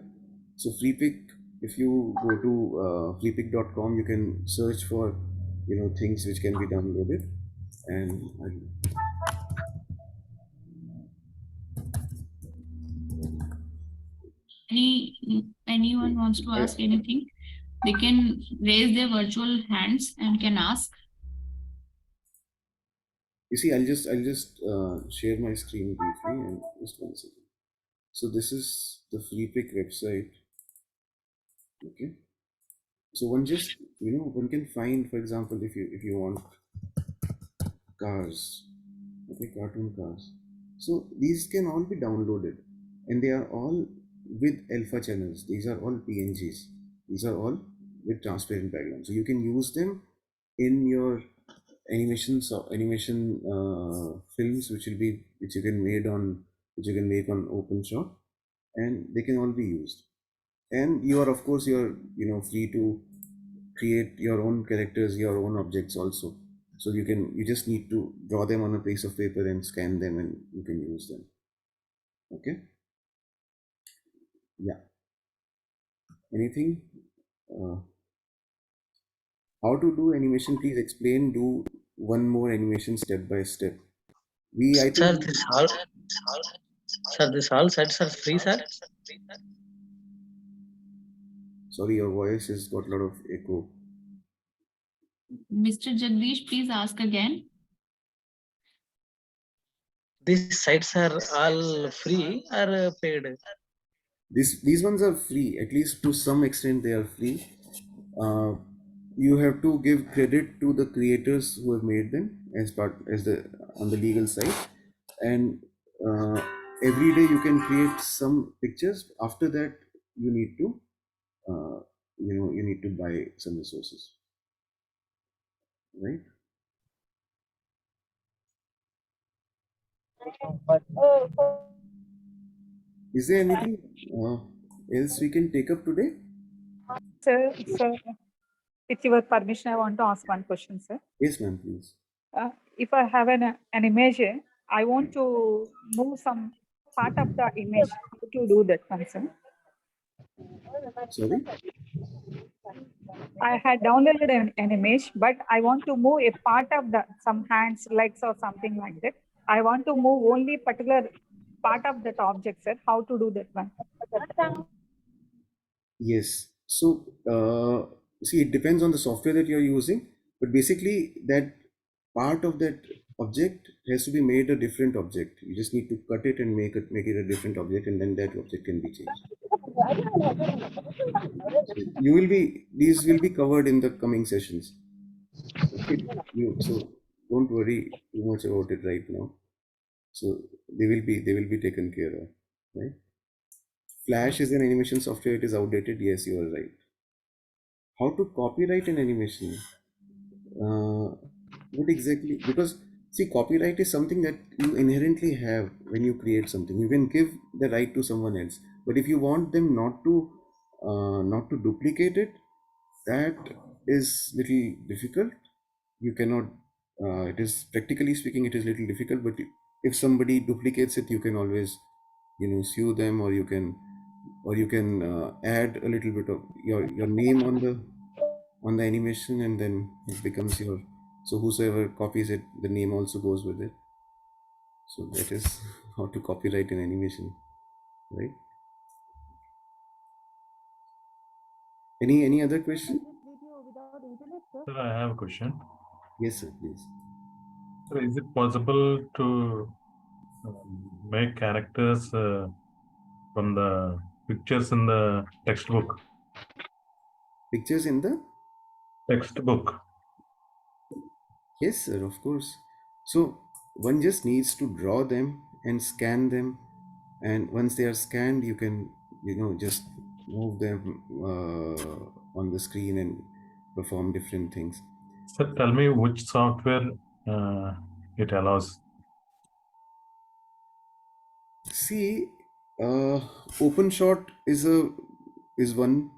So FreePic, if you go to freepic.com, you can search for things which can be downloaded, and Anyone wants to ask anything, they can raise their virtual hands and can ask. you see, I'll just share my screen briefly, and just one second. So this is the FreePic website. Okay. So one just one can find, for example, if you want cars, okay, cartoon cars. So these can all be downloaded, and they are all with alpha channels. These are all PNGs. These are all with transparent background. So you can use them in your animation films, which you can make on OpenShot, and they can all be used. And you are, of course, you're free to create your own characters, your own objects also. So you just need to draw them on a piece of paper and scan them, and you can use them. Okay. Yeah. Anything? How to do animation? Please explain. Do one more animation step by step. Sir, this all sets are free, sir. Sorry, your voice has got a lot of echo. Mr. Jagdish, please ask again. These sites are all free or paid? These ones are free, at least to some extent they are free. You have to give credit to the creators who have made them on the legal side, and every day you can create some pictures. After that, you need to you need to buy some resources, right? Is there anything else we can take up today? Sir, with your permission, I want to ask one question, sir. Yes, ma'am, please. If I have an image, I want to move some part of the image. How to do that one, sir? Sorry? I had downloaded an image, but I want to move a part of some hands, legs, or something like that. I want to move only particular part of that object, sir. How to do that one? Yes. So, see, it depends on the software that you're using, but basically that part of that object has to be made a different object. You just need to cut it and make it a different object, and then that object can be changed. So these will be covered in the coming sessions. Okay. So don't worry too much about it right now. So they will be taken care of, right? Flash is an animation software. It is outdated. Yes, you are right. How to copyright an animation? What exactly? Because see, copyright is something that you inherently have when you create something. You can give the right to someone else, But if you want them not to duplicate it, that is little difficult. You cannot, it is practically speaking, it is little difficult, but if somebody duplicates it, you can always, sue them, or you can add a little bit of your name on the animation, and then it becomes your, so whosoever copies it, the name also goes with it. So that is how to copyright an animation, right? Any other question? Sir, I have a question. Yes, sir, please. Sir, is it possible to make characters from the pictures in the textbook? Pictures in the Textbook. Yes, sir, of course. So one just needs to draw them and scan them, and once they are scanned, you can, just move them on the screen and perform different things. Sir, tell me which software it allows. See, OpenShot is one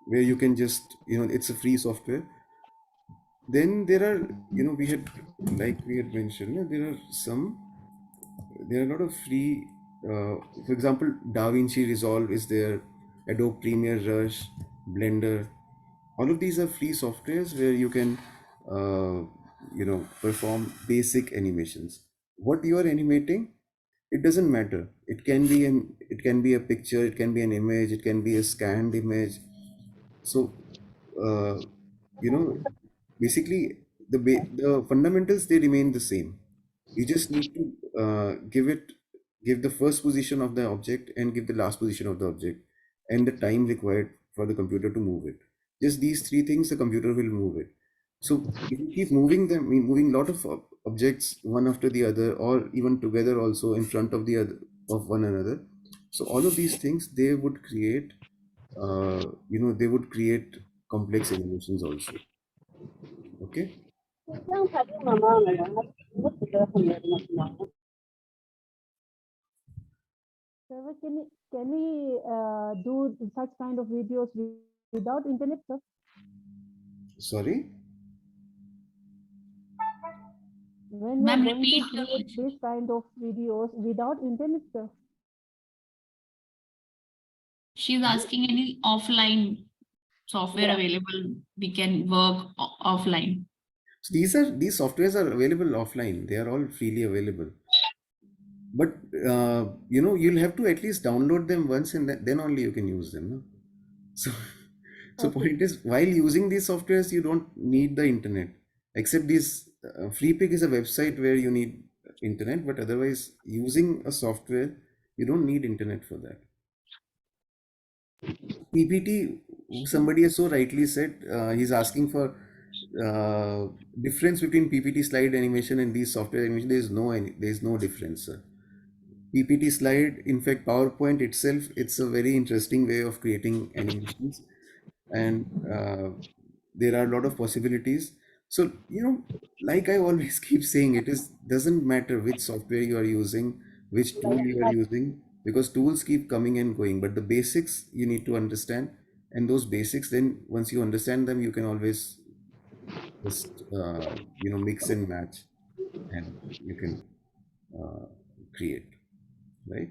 where you can just, it's a free software. Then there are, we had mentioned, there are a lot of free, for example, DaVinci Resolve is there, Adobe Premiere Rush, Blender. All of these are free softwares where you can, perform basic animations. What you are animating, it doesn't matter. It can be a picture, it can be an image, it can be a scanned image. So, basically the fundamentals, they remain the same. You just need to give the first position of the object and give the last position of the object, and the time required for the computer to move it. Just these three things, the computer will move it. So if you keep moving them, moving lot of objects one after the other, or even together also in front of the other of one another, so all of these things, they would create complex animations also. Okay. Sir, can we do such kind of videos without internet, sir? Sorry? When we Ma'am, are going to repeat. create this kind of videos without internet, sir? She's asking any offline software available. We can work offline. So these softwares are available offline. They are all freely available. But you'll have to at least download them once, and then only you can use them. No? So point is, while using these softwares, you don't need the internet. Except these FreePic is a website where you need internet, but otherwise, using a software, you don't need internet for that. PPT, somebody has so rightly said, he's asking for difference between PPT slide animation and these software animation. There is no difference, sir. PPT slide, in fact, PowerPoint itself, it's a very interesting way of creating animations, and there are a lot of possibilities. So, like I always keep saying, doesn't matter which software you are using, which tool you are using, because tools keep coming and going, but the basics you need to understand, and those basics, then once you understand them, you can always just mix and match, and you can create, right?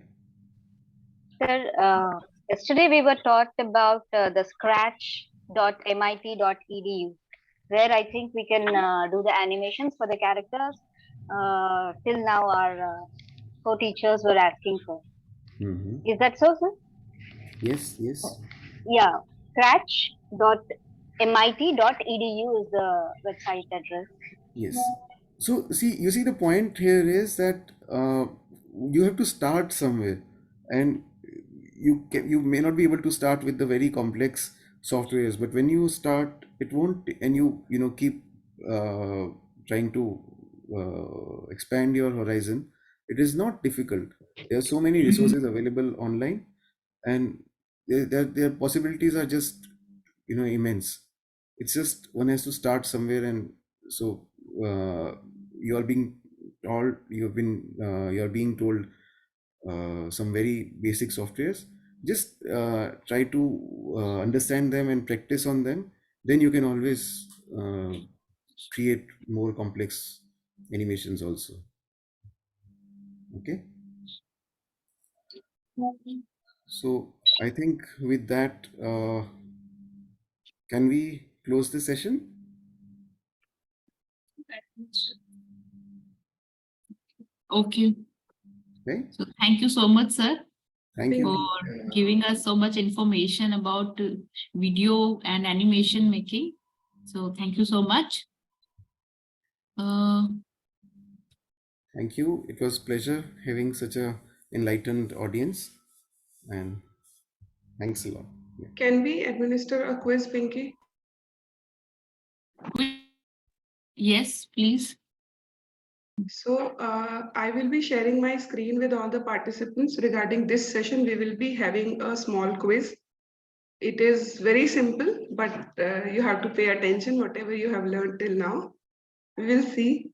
Sir, yesterday we were taught about the scratch.mit.edu, where I think we can do the animations for the characters. Till now our co-teachers were asking for. Is that so, sir? Yes. Yeah, scratch.mit.edu is the website address. Yes. So you see the point here is that you have to start somewhere, and you may not be able to start with the very complex softwares, but when you start, it won't, and you keep trying to expand your horizon. It is not difficult. There are so many resources available online, and their possibilities are just immense. It's just one has to start somewhere, and so you are being told some very basic softwares, just try to understand them and practice on them. Then you can always create more complex animations also. Okay. So I think with that, can we close the session? Okay. Okay. So thank you so much, sir, Thank you for giving us so much information about video and animation making. So thank you so much. Thank you. It was pleasure having such a enlightened audience, and thanks a lot. Yeah. Can we administer a quiz, Pinky? Yes, please. So I will be sharing my screen with all the participants. Regarding this session, we will be having a small quiz. It is very simple, but you have to pay attention whatever you have learned till now. We will see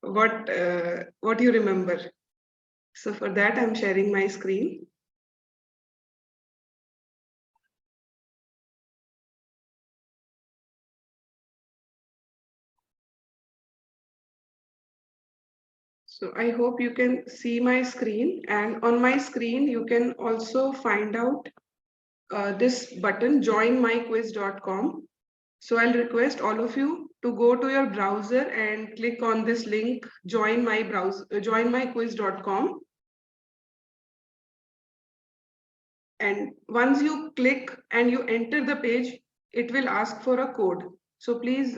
what you remember. So for that, I'm sharing my screen. So I hope you can see my screen, and on my screen, you can also find out this button, joinmyquiz.com. So I'll request all of you to go to your browser and click on this link, joinmyquiz.com. And once you click and you enter the page, it will ask for a code. So please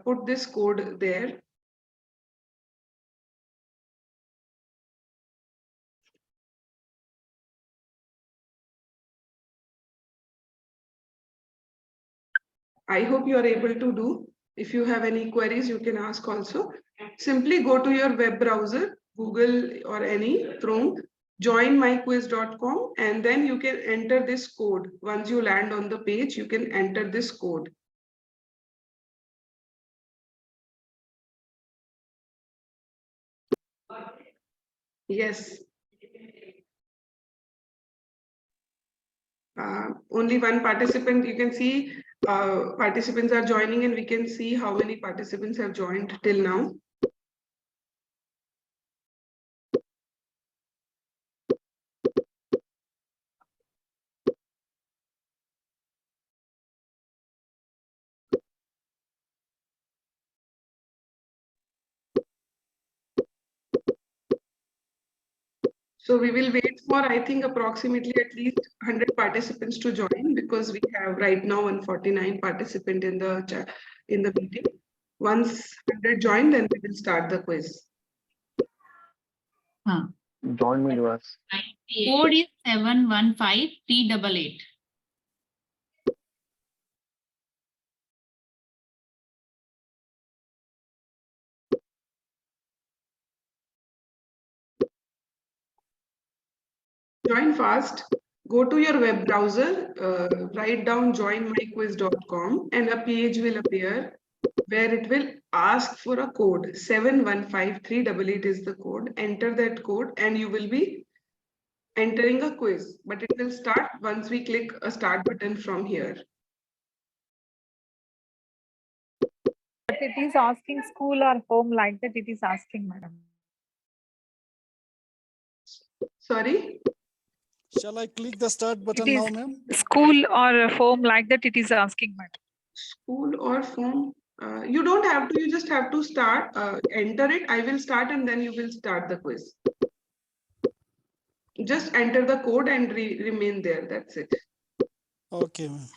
put this code there. I hope you are able to do. If you have any queries, you can ask also. Simply go to your web browser, Google or any Chrome, joinmyquiz.com, and then you can enter this code. Once you land on the page, you can enter this code. Yes. Only one participant, you can see participants are joining, and we can see how many participants have joined till now. So we will wait for, I think, approximately at least 100 participants to join, because we have right now 149 participants in the meeting. Once 100 join, then we will start the quiz. Join me, Nivas. Code is 715388. Join fast. Go to your web browser, write down joinmyquiz.com, and a page will appear where it will ask for a code. 715388 is the code. Enter that code and you will be entering a quiz, but it will start once we click a start button from here. But it is asking school or home, like that it is asking, madam. Sorry? Shall I click the start button now, ma'am? School or home, like that it is asking, madam. School or home? You don't have to, you just have to start, enter it. I will start and then you will start the quiz. Just enter the code and remain there. That's it. Okay, ma'am.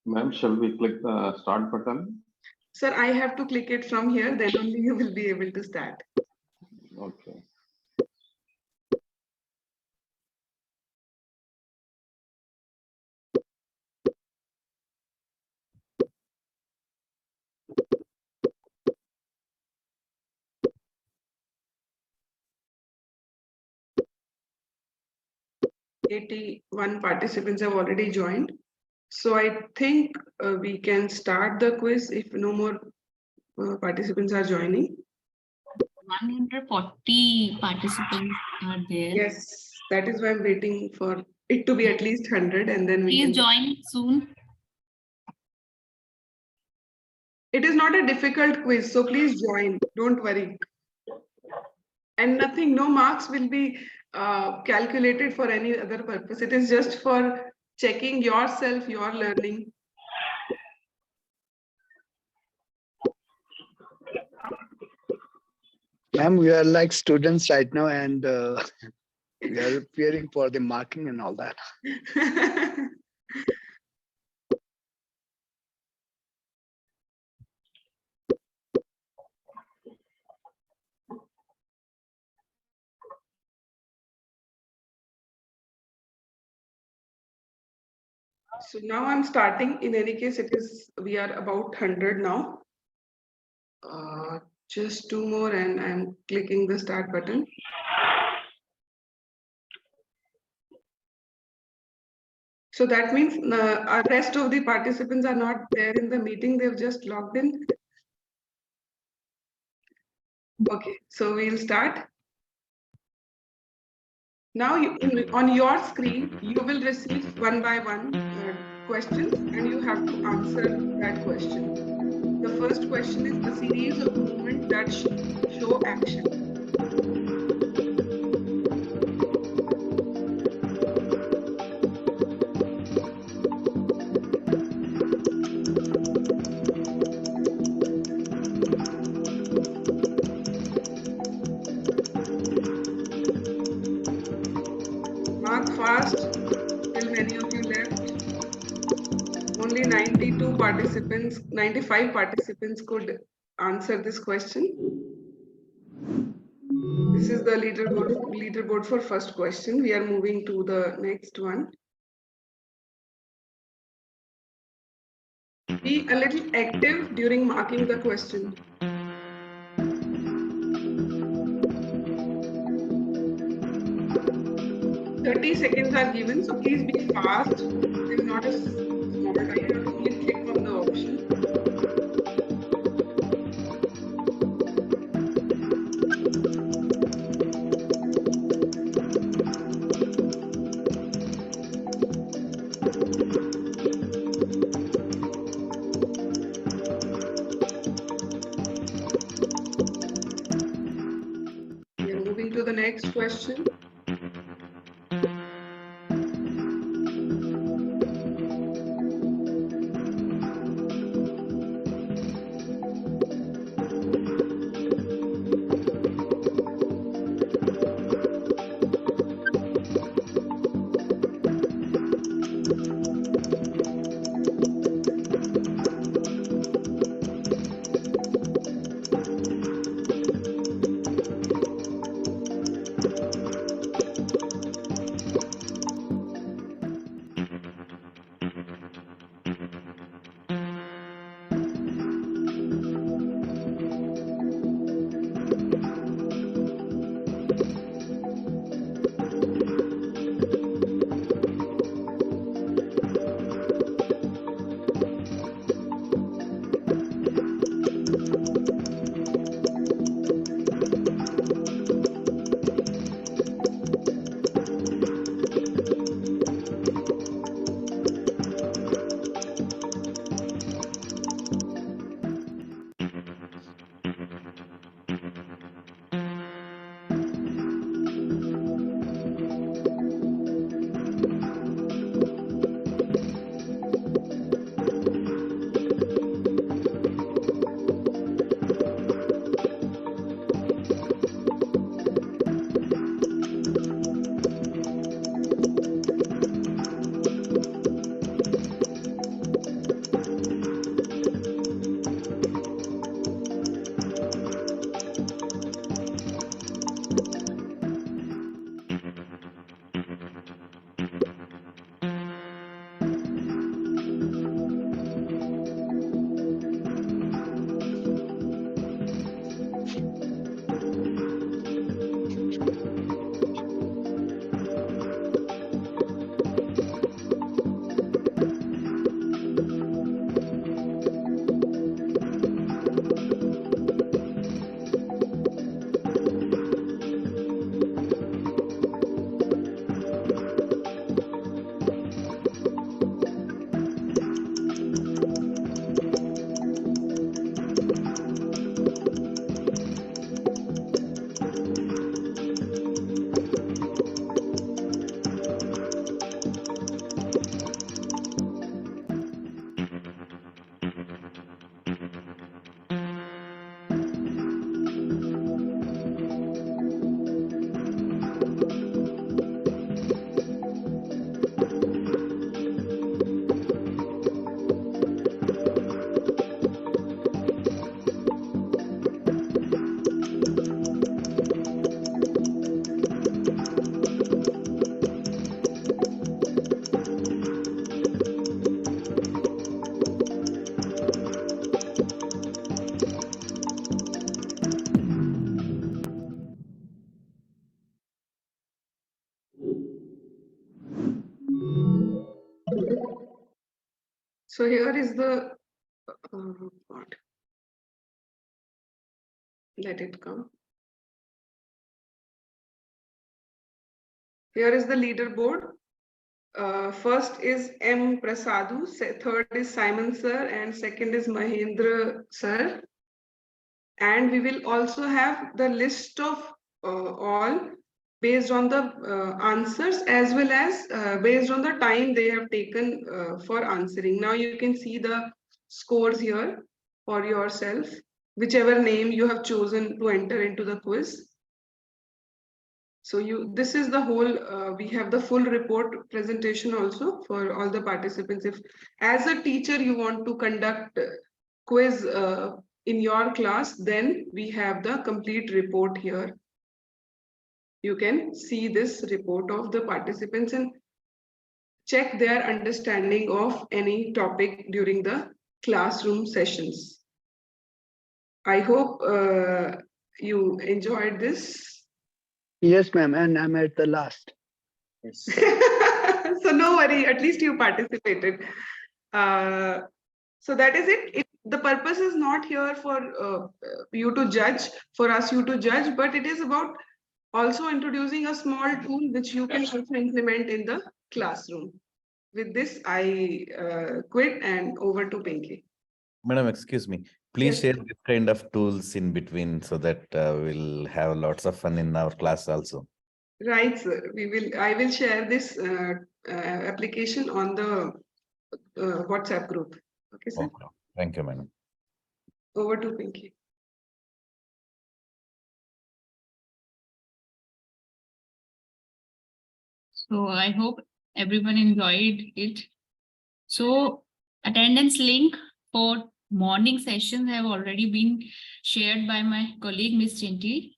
Ma'am, shall we click the start button? Sir, I have to click it from here, then only you will be able to start. Okay. One participants have already joined. So I think we can start the quiz if no more participants are joining. 140 participants are there. Yes, that is why I'm waiting for it to be at least 100 and then we Please can. join soon. It is not a difficult quiz, so please join. Don't worry. And nothing, no marks will be calculated for any other purpose. It is just for checking yourself, your learning. Ma'am, we are like students right now and we are preparing for the marking and all that. So now I'm starting. In any case, we are about 100 now. Just 2 more and I'm clicking the start button. So that means our rest of the participants are not there in the meeting. They've just logged in. Okay, so we'll start. Now on your screen, you will receive one by one questions and you have to answer that question. The first question is a series of movements that show action. Mark fast, still many of you left. Only 92 participants, 95 participants could answer this question. This is the leaderboard for first question. We are moving to the next one. Be a little active during marking the question. "30 seconds are given, so please be fast. There is not a small time. You have to only click on the option. We are moving to the next question. So here is the what? Let it come. Here is the leaderboard. First is M. Prasadu, third is Simon sir, and second is Mahendra sir. And we will also have the list of all based on the answers as well as based on the time they have taken for answering. Now you can see the scores here for yourself, whichever name you have chosen to enter into the quiz. So this is the whole, we have the full report presentation also for all the participants. If as a teacher you want to conduct quiz in your class, then we have the complete report here. You can see this report of the participants and check their understanding of any topic during the classroom sessions. I hope you enjoyed this. Yes, ma'am, and I'm at the last. Yes. So no worry, at least you participated. So that is it. The purpose is not here for you to judge, for us you to judge, but it is about also introducing a small tool which you can also implement in the classroom. With this, I quit and over to Pinky. Madam, excuse me. Please Yes. share this kind of tools in between so that we'll have lots of fun in our class also. Right, sir. I will share this application on the WhatsApp group. Okay, sir. Okay. Thank you, madam. Over to Pinky. So I hope everyone enjoyed it. So attendance link for morning sessions have already been shared by my colleague, Ms. Chinty.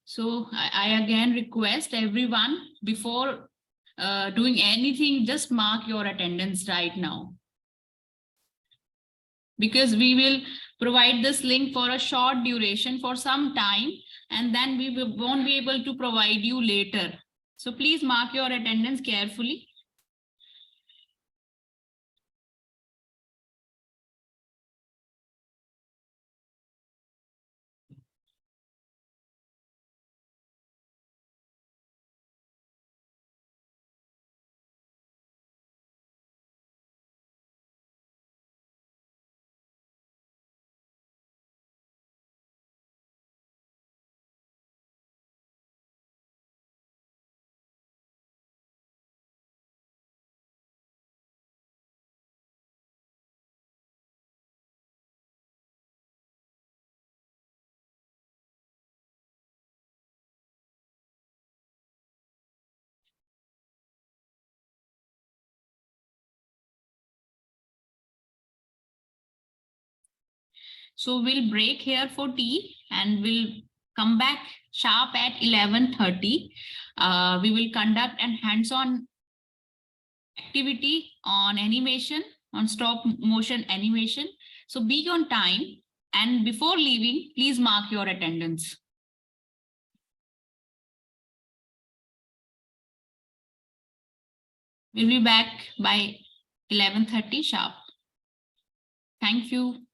So I again request everyone before doing anything, just mark your attendance right now. Because we will provide this link for a short duration for some time, and then we won't be able to provide you later. So please mark your attendance carefully. So we'll break here for tea and we'll come back sharp at 11:30. We will conduct an hands-on activity on animation, on stop motion animation. So be on time, and before leaving, please mark your attendance. We'll be back by 11:30 sharp. Thank you.